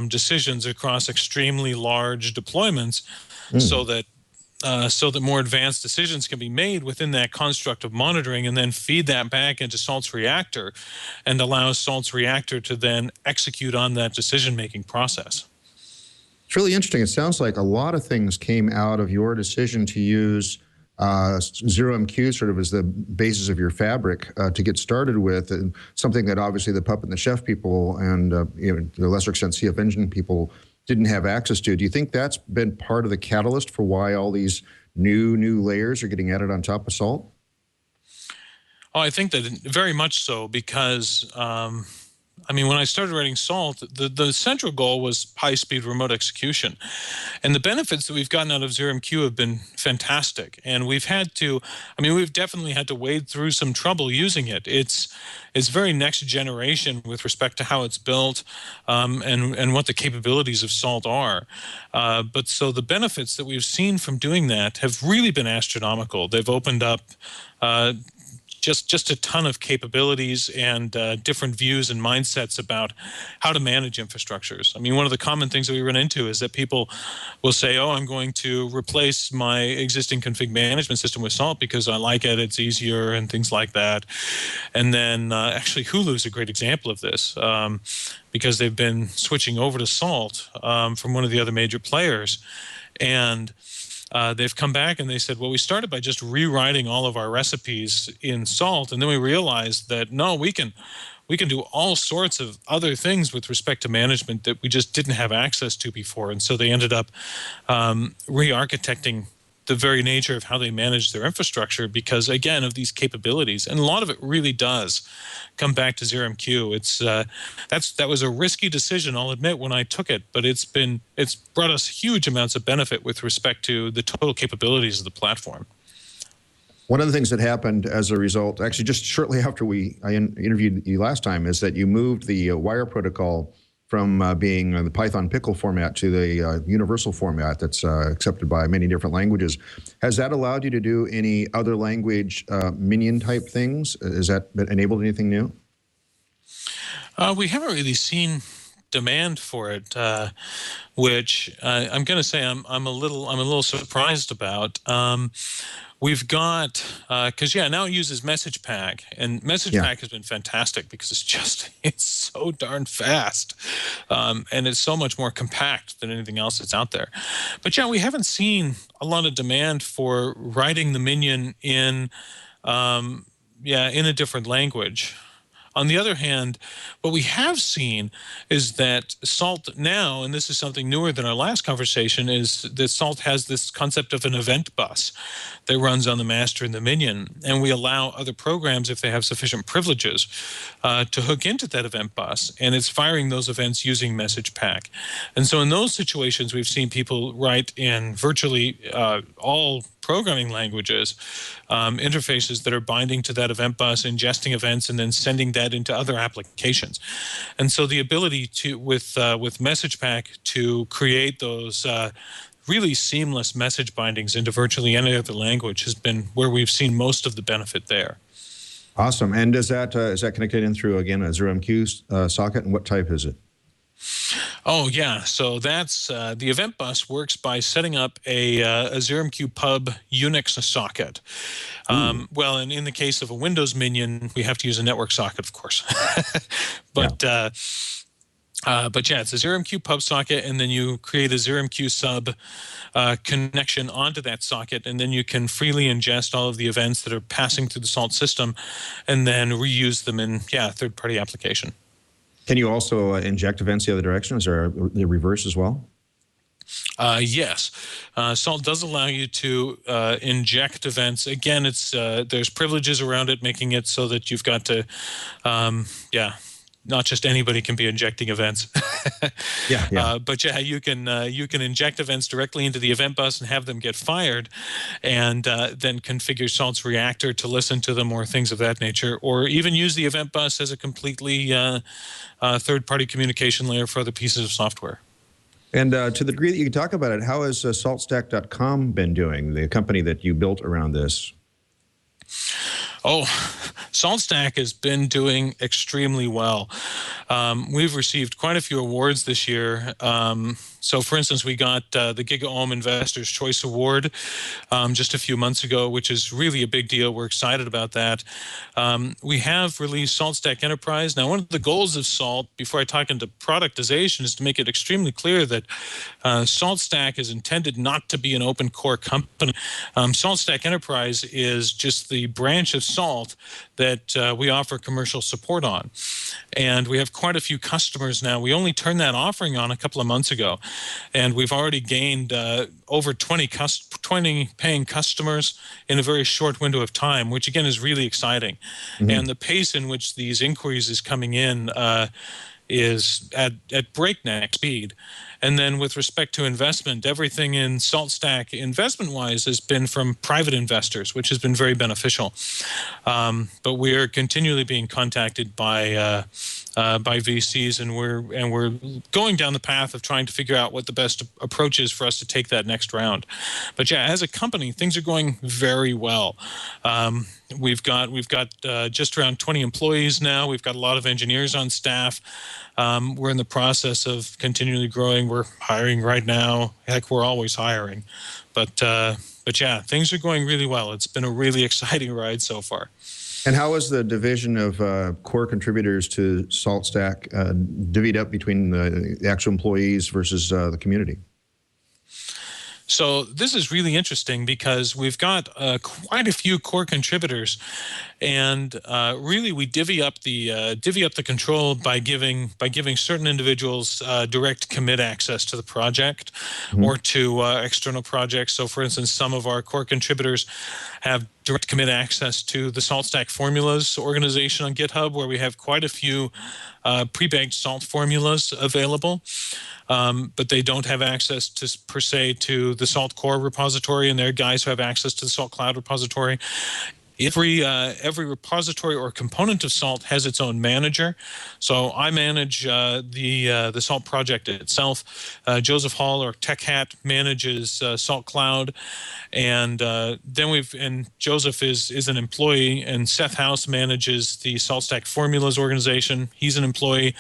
decisions across extremely large deployments, so that more advanced decisions can be made within that construct of monitoring, and then feed that back into Salt's reactor and allow Salt's reactor to then execute on that decision-making process. It's really interesting. It sounds like a lot of things came out of your decision to use ZeroMQ sort of as the basis of your fabric to get started with, and something that obviously the Puppet and the Chef people and to a lesser extent CF Engine people didn't have access to. Do you think that's been part of the catalyst for why all these new layers are getting added on top of Salt? Oh, I think that very much so, because I mean, when I started writing Salt, the central goal was high-speed remote execution. And the benefits that we've gotten out of ZeroMQ have been fantastic. And we've definitely had to wade through some trouble using it. It's very next generation with respect to how it's built and what the capabilities of Salt are. But so the benefits that we've seen from doing that have really been astronomical. They've opened up just a ton of capabilities and different views and mindsets about how to manage infrastructures. I mean, one of the common things that we run into is that people will say, oh, I'm going to replace my existing config management system with Salt because I like it, it's easier, and things like that. And then actually Hulu is a great example of this because they've been switching over to Salt from one of the other major players. And they've come back and they said, well, we started by just rewriting all of our recipes in Salt, and then we realized that, no, we can do all sorts of other things with respect to management that we just didn't have access to before. And so they ended up re-architecting the very nature of how they manage their infrastructure because, again, of these capabilities. And a lot of it really does come back to ZeroMQ. That was a risky decision, I'll admit, when I took it, but it's brought us huge amounts of benefit with respect to the total capabilities of the platform. One of the things that happened as a result, actually just shortly after I interviewed you last time, is that you moved the wire protocol from being the Python pickle format to the universal format that's accepted by many different languages. Has that allowed you to do any other language minion type things? Has that enabled anything new? We haven't really seen demand for it, which I'm going to say I'm a little surprised about. We've got, because now it uses MessagePack, and MessagePack has been fantastic because it's so darn fast, and it's so much more compact than anything else that's out there. But we haven't seen a lot of demand for writing the minion in a different language. On the other hand, what we have seen is that Salt now, and this is something newer than our last conversation, is that Salt has this concept of an event bus that runs on the master and the minion. And we allow other programs, if they have sufficient privileges, to hook into that event bus. And it's firing those events using MessagePack. And so in those situations, we've seen people write in virtually all programming languages, interfaces that are binding to that event bus, ingesting events, and then sending that into other applications. And so the ability to, with MessagePack, to create those really seamless message bindings into virtually any other language has been where we've seen most of the benefit there. Awesome. And is that connected in through, again, a ZeroMQ socket, and what type is it? Oh, yeah. So that's the event bus works by setting up a ZeroMQ pub Unix socket. Well, and in the case of a Windows minion, we have to use a network socket, of course. But it's a ZeroMQ pub socket, and then you create a ZeroMQ sub connection onto that socket, and then you can freely ingest all of the events that are passing through the Salt system and then reuse them in, a third-party application. Can you also inject events the other direction? Is there the reverse as well? Yes, Salt does allow you to inject events. Again, it's there's privileges around it, making it so that you've got to, not just anybody can be injecting events. Yeah. But yeah, you can inject events directly into the event bus and have them get fired, and then configure Salt's reactor to listen to them or things of that nature, or even use the event bus as a completely third-party communication layer for other pieces of software. And to the degree that you can talk about it, how has SaltStack.com been doing, the company that you built around this? Oh, SaltStack has been doing extremely well. We've received quite a few awards this year. So, for instance, we got the GigaOM Investors Choice Award just a few months ago, which is really a big deal. We're excited about that. We have released SaltStack Enterprise. Now, one of the goals of Salt, before I talk into productization, is to make it extremely clear that SaltStack is intended not to be an open core company. SaltStack Enterprise is just the branch of Salt that we offer commercial support on. And we have quite a few customers now. We only turned that offering on a couple of months ago, and we've already gained over 20 paying customers in a very short window of time, which again is really exciting. Mm-hmm. And the pace in which these inquiries is coming in is at breakneck speed. And then with respect to investment, everything in SaltStack investment-wise has been from private investors, which has been very beneficial. But we are continually being contacted by VCs, and we're going down the path of trying to figure out what the best approach is for us to take that next round. But yeah, as a company, things are going very well. We've got just around 20 employees now. We've got a lot of engineers on staff. We're in the process of continually growing. We're hiring right now. Heck, we're always hiring. But yeah, things are going really well. It's been a really exciting ride so far. And how is the division of core contributors to SaltStack divvied up between the actual employees versus the community? So this is really interesting because we've got quite a few core contributors, and really we divvy up the control by giving certain individuals direct commit access to the project, mm-hmm. or to external projects. So, for instance, some of our core contributors have direct commit access to the SaltStack formulas organization on GitHub, where we have quite a few pre-bagged Salt formulas available. But they don't have access to, per se, to the Salt Core repository, and there are guys who have access to the Salt Cloud repository. Every repository or component of Salt has its own manager. So I manage the Salt project itself. Joseph Hall, or Tech Hat, manages Salt Cloud, and then Joseph is an employee, and Seth House manages the SaltStack Formulas organization. He's an employee.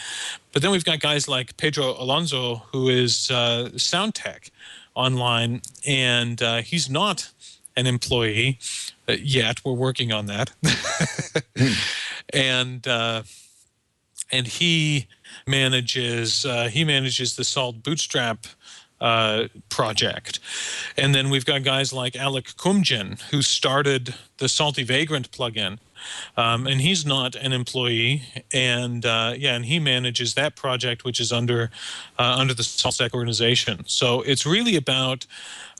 But then we've got guys like Pedro Alonso, who is Sound Tech online, and he's not an employee yet. We're working on that. And he manages the Salt Bootstrap project. And then we've got guys like Alec Kumjin, who started the Salty Vagrant plugin. And he's not an employee, and and he manages that project, which is under the SaltStack organization. So it's really about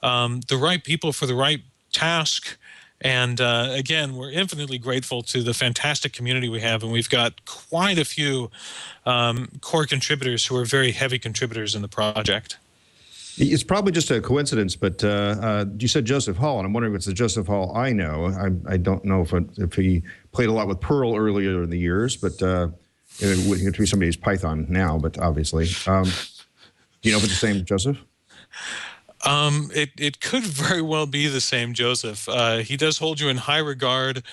the right people for the right task. And again, we're infinitely grateful to the fantastic community we have, and we've got quite a few core contributors who are very heavy contributors in the project. It's probably just a coincidence, but you said Joseph Hall, and I'm wondering if it's the Joseph Hall I know. I don't know if he played a lot with Perl earlier in the years, but it would be somebody who's Python now, but obviously. Do you know if it's the same Joseph? It could very well be the same Joseph. He does hold you in high regard.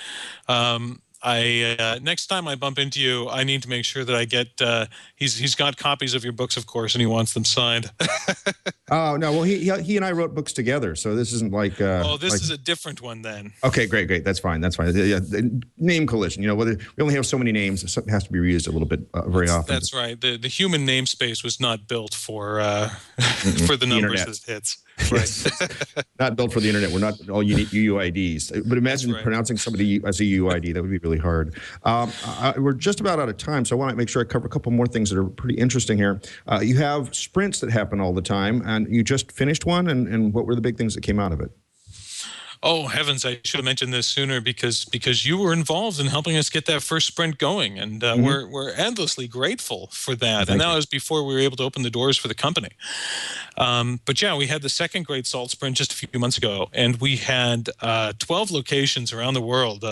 Next time I bump into you, I need to make sure that I get. He's got copies of your books, of course, and he wants them signed. Oh no! Well, he and I wrote books together, so this isn't like. This is a different one then. Okay, great. That's fine. Yeah, name collision. You know, whether we only have so many names, it has to be reused a little bit very often. That's right. The human namespace was not built for the numbers that it hits. Right. Not built for the internet. We're not all unique UUIDs. But imagine pronouncing somebody as a UUID. That would be really hard. We're just about out of time, so I want to make sure I cover a couple more things that are pretty interesting here. You have sprints that happen all the time, and you just finished one, and what were the big things that came out of it? Oh heavens! I should have mentioned this sooner because you were involved in helping us get that first sprint going, and we're endlessly grateful for that. And that was before we were able to open the doors for the company. But yeah, we had the second great Salt Sprint just a few months ago, and we had 12 locations around the world.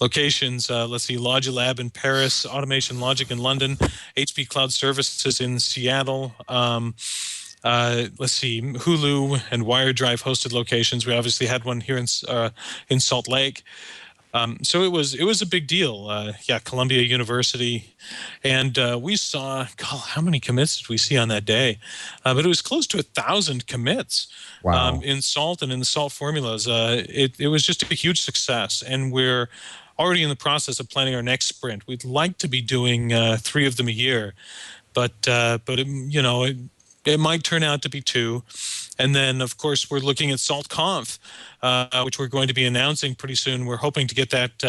Locations, let's see, Logilab in Paris, Automation Logic in London, HP Cloud Services in Seattle. Let's see, Hulu and WireDrive hosted locations. We obviously had one here in Salt Lake. So it was a big deal. Columbia University, and we saw, God, how many commits did we see on that day? But it was close to 1,000 commits. Wow. In Salt and in the Salt formulas. It was just a huge success, and we're already in the process of planning our next sprint. We'd like to be doing 3 of them a year, but it might turn out to be 2. And then, of course, we're looking at SaltConf, which we're going to be announcing pretty soon. We're hoping to get that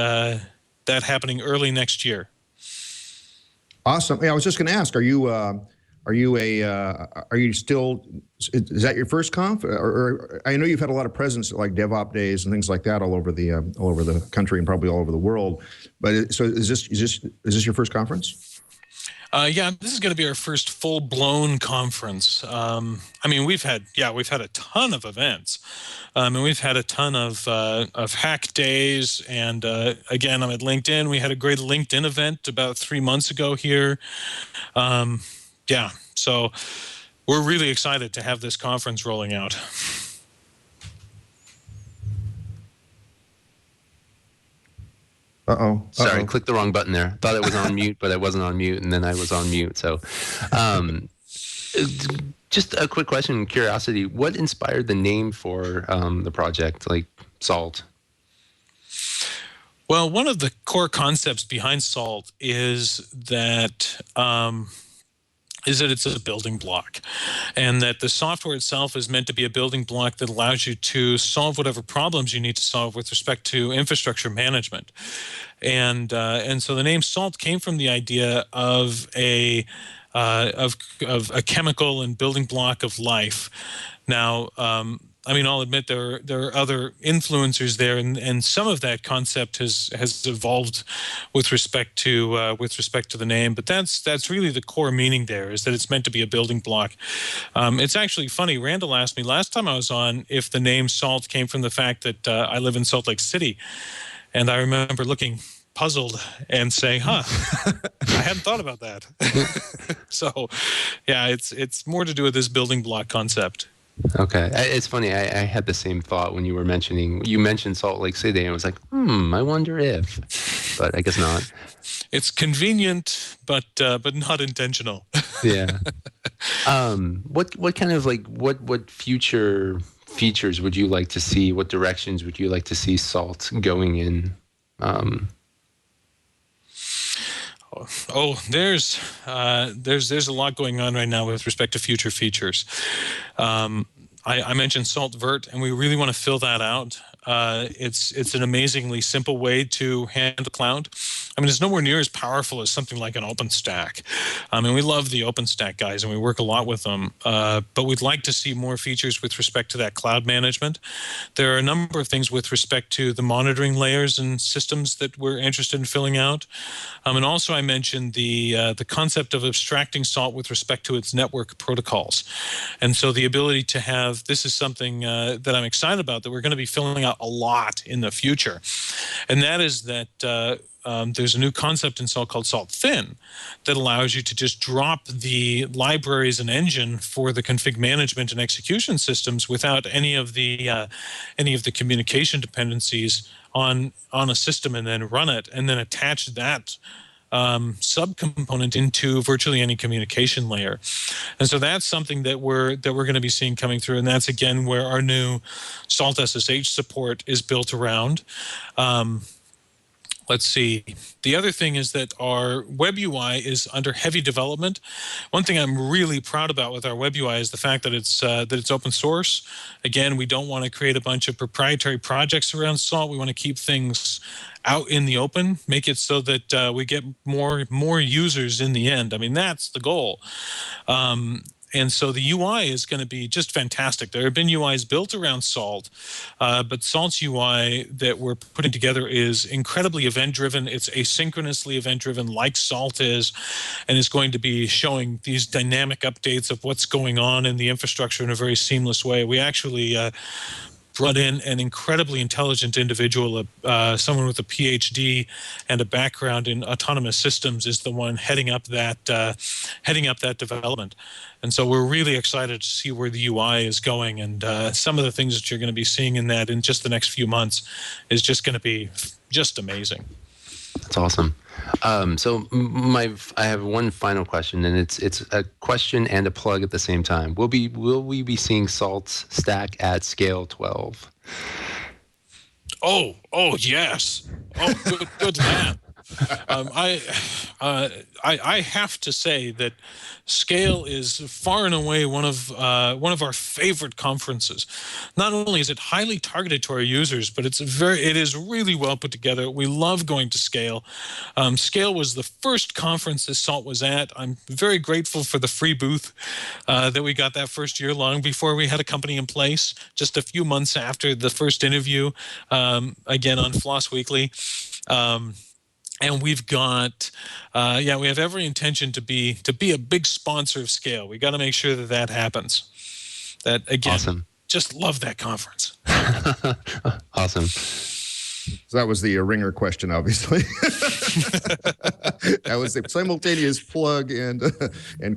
happening early next year. Awesome. Yeah, I was just going to ask, are you still, is that your first conf? Or I know you've had a lot of presence at like DevOps days and things like that all over the country and probably all over the world. But so is this your first conference? This is going to be our first full-blown conference. We've had a ton of events, and we've had a ton of hack days. And again, I'm at LinkedIn. We had a great LinkedIn event about 3 months ago here. So we're really excited to have this conference rolling out. Sorry, clicked the wrong button there. Thought it was on mute, but I wasn't on mute, and then I was on mute. So just a quick question, curiosity. What inspired the name for the project, like Salt? Well, one of the core concepts behind Salt is that it's a building block, and that the software itself is meant to be a building block that allows you to solve whatever problems you need to solve with respect to infrastructure management. And so the name Salt came from the idea of a chemical and building block of life. Now, I'll admit there are other influencers there, and some of that concept has evolved with respect to the name. But that's really the core meaning there, is that it's meant to be a building block. It's actually funny. Randall asked me last time I was on if the name Salt came from the fact that I live in Salt Lake City, and I remember looking puzzled and saying, I hadn't thought about that. So, yeah, it's more to do with this building block concept. Okay. It's funny. I had the same thought when you mentioned Salt Lake City, and I was like, I wonder if, but I guess not. It's convenient, but not intentional. Yeah. What kind of what future features would you like to see? What directions would you like to see Salt going in? There's a lot going on right now with respect to future features. I mentioned SaltVert, and we really want to fill that out. It's an amazingly simple way to handle cloud. It's nowhere near as powerful as something like an OpenStack. We love the OpenStack guys, and we work a lot with them. But we'd like to see more features with respect to that cloud management. There are a number of things with respect to the monitoring layers and systems that we're interested in filling out. And also I mentioned the concept of abstracting Salt with respect to its network protocols. And so the ability to have, this is something that I'm excited about, that we're going to be filling out a lot in the future. And that is that there's a new concept in Salt called Salt Thin that allows you to just drop the libraries and engine for the config management and execution systems without any of the communication dependencies on a system, and then run it, and then attach that subcomponent into virtually any communication layer. And so that's something that we're going to be seeing coming through, and that's again where our new Salt SSH support is built around. Let's see. The other thing is that our web UI is under heavy development. One thing I'm really proud about with our web UI is the fact that it's open source. Again, we don't want to create a bunch of proprietary projects around Salt. We want to keep things out in the open, make it so that we get more users in the end. That's the goal. And so the UI is going to be just fantastic. There have been UIs built around Salt, but Salt's UI that we're putting together is incredibly event-driven. It's asynchronously event-driven like Salt is, and is going to be showing these dynamic updates of what's going on in the infrastructure in a very seamless way. We actually brought in an incredibly intelligent individual, someone with a PhD and a background in autonomous systems, is the one heading up that development. And so we're really excited to see where the UI is going, and some of the things that you're going to be seeing in that in just the next few months is just going to be just amazing. That's awesome. So I have one final question, and it's a question and a plug at the same time. Will we be seeing SaltStack at Scale 12? Oh yes. Oh, good man. I have to say that Scale is far and away one of our favorite conferences. Not only is it highly targeted to our users, but it is really well put together. We love going to Scale. Scale was the first conference that Salt was at. I'm very grateful for the free booth that we got that first year, long before we had a company in place, just a few months after the first interview, again on FLOSS Weekly. And we've got, we have every intention to be a big sponsor of Scale. We got to make sure that happens. That again, awesome. Just love that conference. Awesome. So that was the ringer question, obviously. That was the simultaneous plug and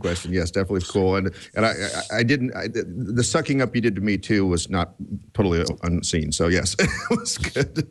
question. Yes, definitely cool. And the sucking up you did to me too was not totally unseen. So yes, it was good.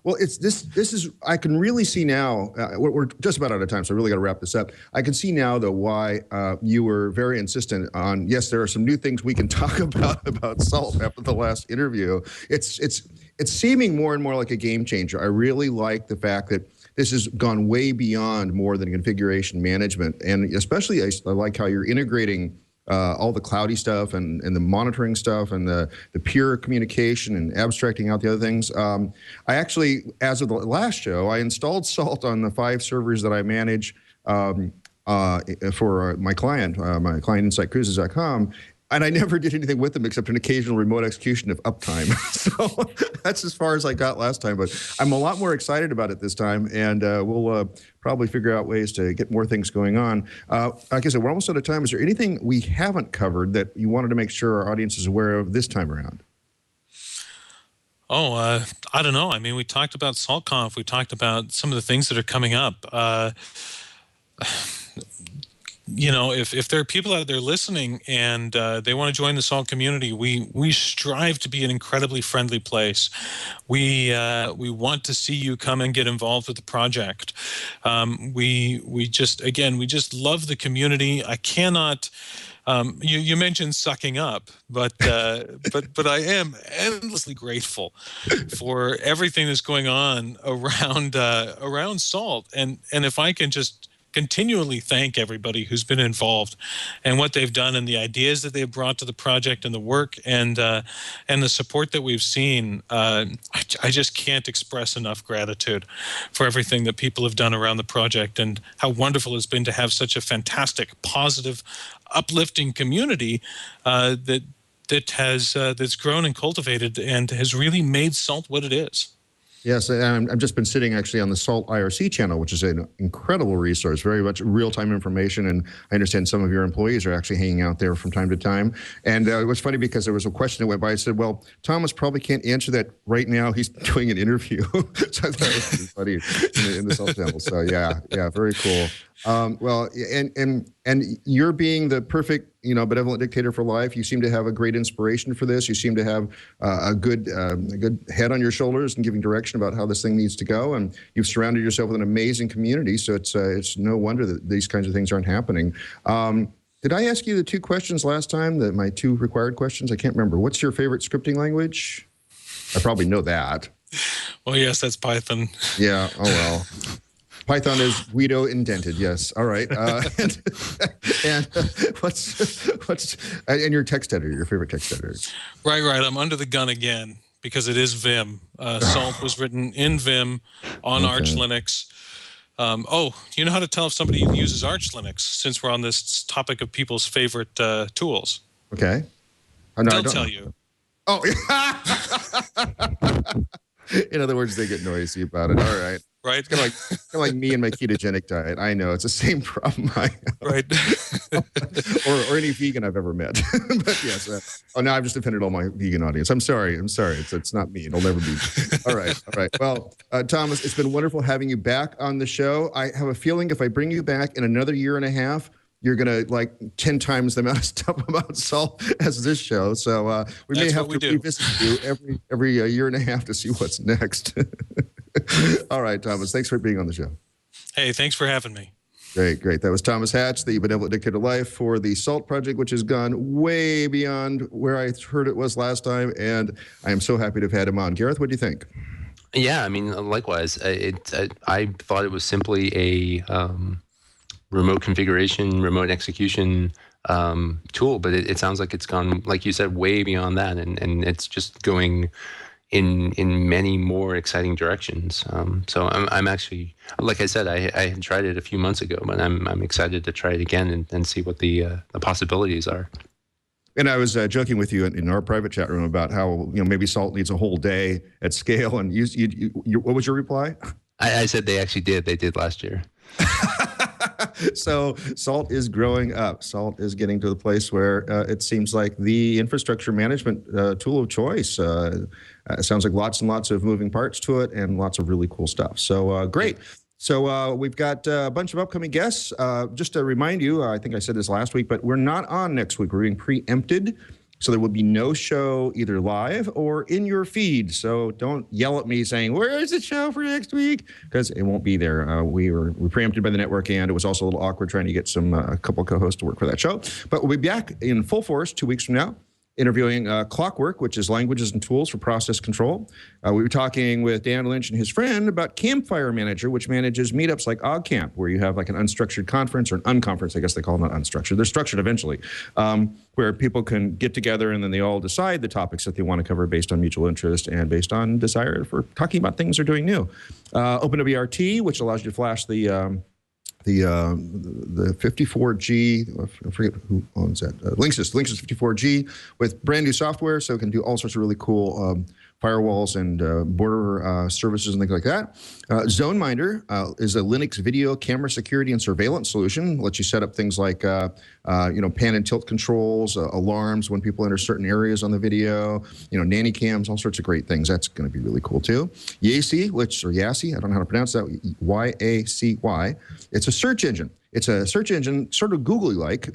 Well, this is, I can really see now, we're just about out of time, so I really got to wrap this up. I can see now though why you were very insistent on, yes, there are some new things we can talk about Salt after the last interview. It's seeming more and more like a game changer. I really like the fact that this has gone way beyond more than configuration management. And especially I like how you're integrating all the cloudy stuff and the monitoring stuff and the pure communication and abstracting out the other things. I actually, as of the last show, I installed Salt on the 5 servers that I manage for my client InsightCruises.com. And I never did anything with them except an occasional remote execution of uptime. So that's as far as I got last time. But I'm a lot more excited about it this time, and we'll probably figure out ways to get more things going on. Like I said, we're almost out of time. Is there anything we haven't covered that you wanted to make sure our audience is aware of this time around? I don't know. I mean, we talked about SaltConf. We talked about some of the things that are coming up. You know, if there are people out there listening and they want to join the Salt community, we strive to be an incredibly friendly place. We want to see you come and get involved with the project. We just love the community. I cannot. You mentioned sucking up, but I am endlessly grateful for everything that's going on around Salt, and if I can just continually thank everybody who's been involved and what they've done and the ideas that they've brought to the project and the work and the support that we've seen. I just can't express enough gratitude for everything that people have done around the project and how wonderful it's been to have such a fantastic, positive, uplifting community that's grown and cultivated and has really made Salt what it is. Yes, I've just been sitting actually on the SALT IRC channel, which is an incredible resource, very much real-time information, and I understand some of your employees are actually hanging out there from time to time. And it was funny because there was a question that went by. I said, well, Thomas probably can't answer that right now. He's doing an interview. So I thought it was funny in the SALT channel. So yeah, very cool. Well, and you're being the perfect, benevolent dictator for life. You seem to have a great inspiration for this. You seem to have a good head on your shoulders and giving direction about how this thing needs to go. And you've surrounded yourself with an amazing community. So it's no wonder that these kinds of things aren't happening. Did I ask you the 2 questions last time? My 2 required questions? I can't remember. What's your favorite scripting language? I probably know that. Well, yes, that's Python. Yeah. Oh well. Python is Guido indented. Yes. All right. And what's your text editor? Your favorite text editor? Right. I'm under the gun again because it is Vim. Salt was written in Vim on Arch Linux. Oh, you know how to tell if somebody uses Arch Linux, since we're on this topic of people's favorite tools? Okay. Oh, no, I They'll don't tell know. you. Oh, in other words, they get noisy about it. All right. Right? It's kind of like me and my ketogenic diet. I know it's the same problem I have. Right. or any vegan I've ever met. But yes. Oh, now I've just offended all my vegan audience. I'm sorry. It's not me. It'll never be. All right. Well, Thomas, it's been wonderful having you back on the show. I have a feeling if I bring you back in another year and a half, you're going to like 10 times the amount of stuff about salt as this show. So we may have to revisit you every year and a half to see what's next. All right, Thomas, thanks for being on the show. Hey, thanks for having me. Great. That was Thomas Hatch, the Benevolent Dictator Life for the SALT project, which has gone way beyond where I heard it was last time. And I am so happy to have had him on. Gareth, what do you think? Yeah, I mean, likewise. I thought it was simply a remote configuration, remote execution tool, but it sounds like it's gone, like you said, way beyond that, and it's just going in many more exciting directions. So I'm actually, like I said, I had tried it a few months ago, but I'm excited to try it again and see what the possibilities are. And I was joking with you in our private chat room about how maybe Salt needs a whole day at scale. And you what was your reply? I said they actually did. They did last year. So Salt is growing up. Salt is getting to the place where it seems like the infrastructure management tool of choice. It sounds like lots and lots of moving parts to it and lots of really cool stuff. So great. So we've got a bunch of upcoming guests. Just to remind you, I think I said this last week, but we're not on next week. We're being preempted. So there will be no show either live or in your feed. So don't yell at me saying, where is the show for next week? Because it won't be there. We were preempted by the network, and it was also a little awkward trying to get a couple co-hosts to work for that show. But we'll be back in full force 2 weeks from now, interviewing Clockwork, which is languages and tools for process control. We were talking with Dan Lynch and his friend about Campfire Manager, which manages meetups like OggCamp, where you have like an unstructured conference or an unconference, I guess they call them, not unstructured. They're structured eventually, where people can get together and then they all decide the topics that they want to cover based on mutual interest and based on desire for talking about things they're doing new. OpenWRT, which allows you to flash the 54G, I forget who owns that, Linksys 54G with brand new software, so it can do all sorts of really cool firewalls and border services and things like that. ZoneMinder is a Linux video camera security and surveillance solution. Lets you set up things like pan and tilt controls, alarms when people enter certain areas on the video, nanny cams, all sorts of great things. That's going to be really cool too. Yacy, Yacy, I don't know how to pronounce that, Y-A-C-Y. It's a search engine. It's a search engine, sort of Googly-like,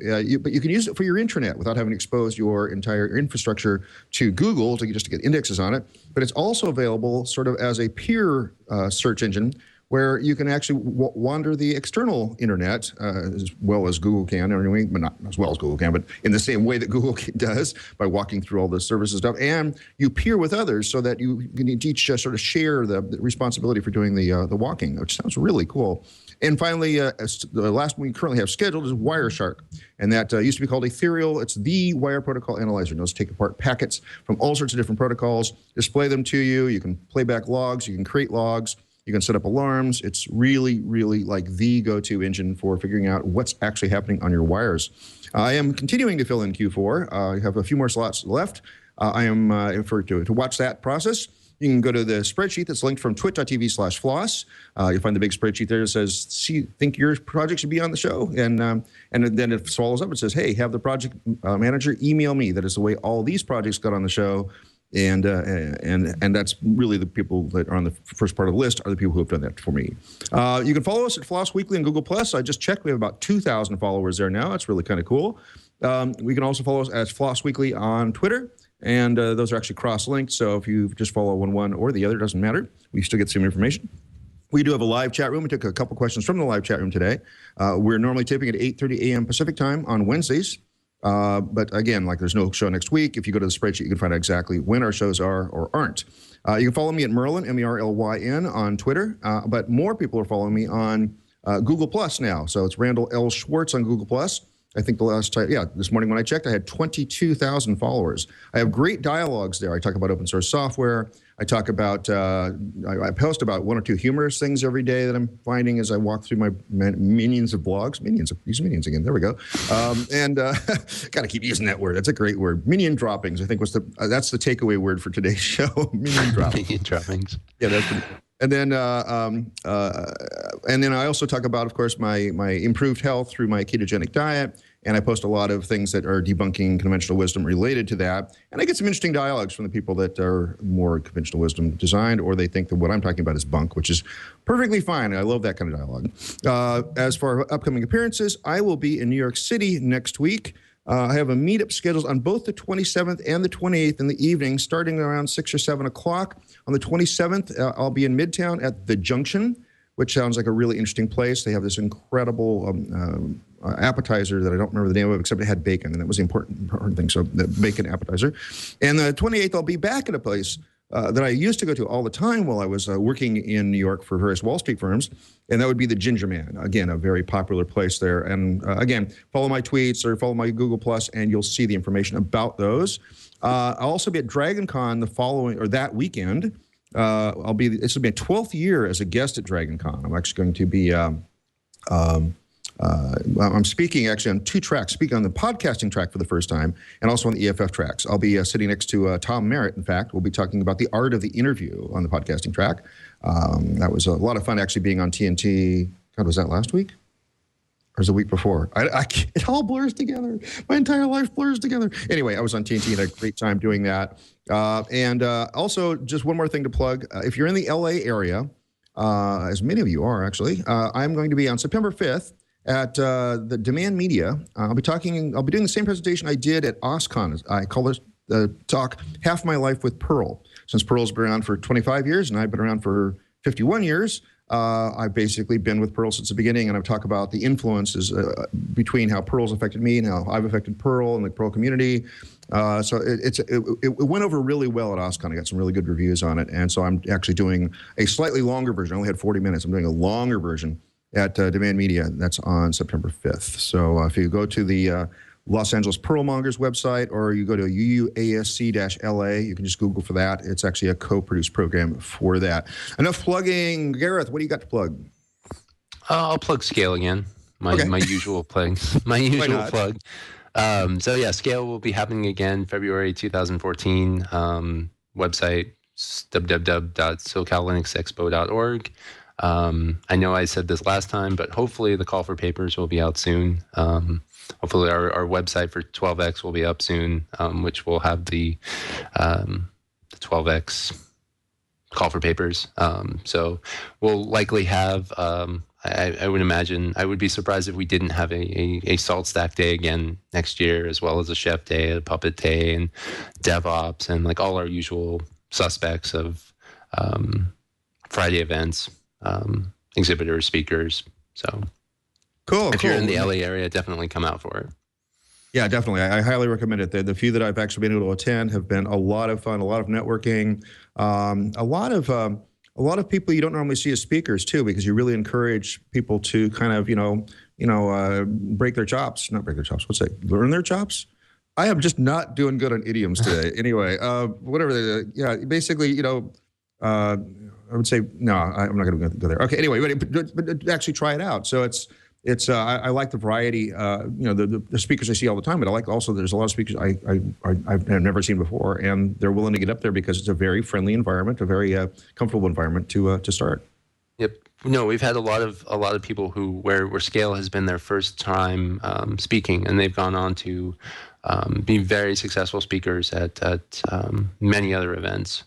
but you can use it for your intranet without having to expose your entire infrastructure to Google just to get indexes on it. But it's also available sort of as a peer search engine where you can actually wander the external internet as well as Google can, but not as well as Google can, but in the same way that Google does by walking through all the services stuff. And you peer with others so that you can each sort of share the responsibility for doing the walking, which sounds really cool. And finally, the last one we currently have scheduled is Wireshark. And that used to be called Ethereal. It's the wire protocol analyzer. It knows to take apart packets from all sorts of different protocols, display them to you. You can play back logs. You can create logs. You can set up alarms. It's really, really like the go-to engine for figuring out what's actually happening on your wires. I am continuing to fill in Q4. I have a few more slots left. I am to watch that process. You can go to the spreadsheet that's linked from twit.tv/floss. You'll find the big spreadsheet there that says, think your project should be on the show. And then it follows up and says, hey, have the project manager email me. That is the way all these projects got on the show. And that's really the people that are on the first part of the list are the people who have done that for me. You can follow us at Floss Weekly on Google+. I just checked. We have about 2,000 followers there now. That's really kind of cool. We can also follow us as Floss Weekly on Twitter. And those are actually cross-linked, so if you just follow one or the other, it doesn't matter. We still get the same information. We do have a live chat room. We took a couple questions from the live chat room today. We're normally taping at 8:30 a.m. Pacific time on Wednesdays. But again, like there's no show next week. If you go to the spreadsheet, you can find out exactly when our shows are or aren't. You can follow me at Merlin, M-E-R-L-Y-N, on Twitter. But more people are following me on Google Plus now. So it's Randall L. Schwartz on Google Plus. I think the last time, this morning when I checked, I had 22,000 followers. I have great dialogues there. I talk about open source software. I talk about, I post about 1 or 2 humorous things every day that I'm finding as I walk through my minions of blogs. Use minions again. There we go. And got to keep using that word. That's a great word. Minion droppings, I think that's the takeaway word for today's show. Minion droppings. Minion droppings. Yeah, that's pretty. And then I also talk about, of course, my improved health through my ketogenic diet, and I post a lot of things that are debunking conventional wisdom related to that. And I get some interesting dialogues from the people that are more conventional wisdom designed, or they think that what I'm talking about is bunk, which is perfectly fine. I love that kind of dialogue. As for upcoming appearances, I will be in New York City next week. I have a meetup scheduled on both the 27th and the 28th in the evening, starting around 6 or 7 o'clock. On the 27th, I'll be in Midtown at The Junction, which sounds like a really interesting place. They have this incredible appetizer that I don't remember the name of, except it had bacon, and that was the important thing, so the bacon appetizer. And the 28th, I'll be back at a place that I used to go to all the time while I was working in New York for various Wall Street firms, and that would be the Ginger Man. Again, a very popular place there. And again, follow my tweets or follow my Google Plus, and you'll see the information about those. I'll also be at DragonCon that weekend. This will be my 12th year as a guest at DragonCon. I'm actually going to be I'm speaking actually on 2 tracks, speaking on the podcasting track for the first time, and also on the EFF tracks. I'll be sitting next to Tom Merritt. In fact, we'll be talking about the art of the interview on the podcasting track. That was a lot of fun actually being on TNT. God, was that last week? Or was it the week before? It all blurs together. My entire life blurs together. Anyway, I was on TNT and had a great time doing that. And also, just one more thing to plug. If you're in the LA area, as many of you are actually, I'm going to be on September 5th at the Demand Media. I'll be doing the same presentation I did at OSCON. I call this the talk, Half My Life with Perl. Since Perl's been around for 25 years and I've been around for 51 years, I've basically been with Perl since the beginning, and I've talked about the influences between how Perl's affected me and how I've affected Perl and the Perl community. So it went over really well at OSCON. I got some really good reviews on it, and so I'm actually doing a slightly longer version. I only had 40 minutes. I'm doing a longer version at Demand Media. That's on September 5th. So if you go to the Los Angeles Pearlmongers website, or you go to UUASC-LA, you can just Google for that. It's actually a co-produced program for that. Enough plugging. Gareth, what do you got to plug? I'll plug Scale again. My usual plug. My usual plug. So yeah, Scale will be happening again February 2014. Website www.socallinuxexpo.org. I know I said this last time, but hopefully the call for papers will be out soon. Hopefully our website for 12x will be up soon, which will have the 12x call for papers. So we'll likely have, I would imagine, I would be surprised if we didn't have a SaltStack day again next year, as well as a Chef day, a Puppet day, and DevOps, and like all our usual suspects of Friday events, exhibitors, speakers. So cool. If you're in the LA area, definitely come out for it. Yeah, definitely. I highly recommend it. The few that I've actually been able to attend have been a lot of fun, a lot of networking, a lot of people you don't normally see as speakers too, because you really encourage people to kind of, break their chops, not break their chops. What's that? Learn their chops. I am just not doing good on idioms today. Anyway, basically, I would say no. I'm not going to go there. Okay. Anyway, but actually try it out. So I like the variety. The speakers I see all the time, but I like also there's a lot of speakers I've never seen before, and they're willing to get up there because it's a very friendly environment, a very comfortable environment to start. Yep. No, we've had a lot of people where Scale has been their first time speaking, and they've gone on to be very successful speakers at many other events.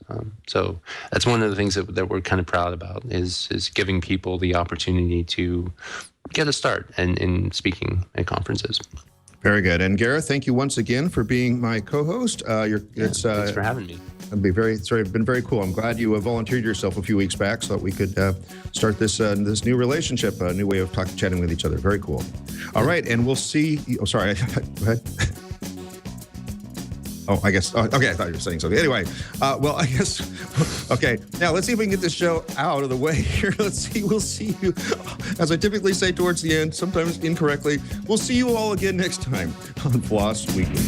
So that's one of the things that we're kind of proud about is giving people the opportunity to get a start in speaking at conferences. Very good. And Gareth, thank you once again for being my co-host. Thanks for having me. It's been very cool. I'm glad you volunteered yourself a few weeks back so that we could start this new relationship, a new way of chatting with each other. Very cool. All right, and we'll see. Oh, sorry. Go ahead. Oh, I guess. Okay, I thought you were saying something. Anyway, I guess. Okay, now let's see if we can get this show out of the way here. We'll see you, as I typically say towards the end, sometimes incorrectly. We'll see you all again next time on FLOSS Weekly.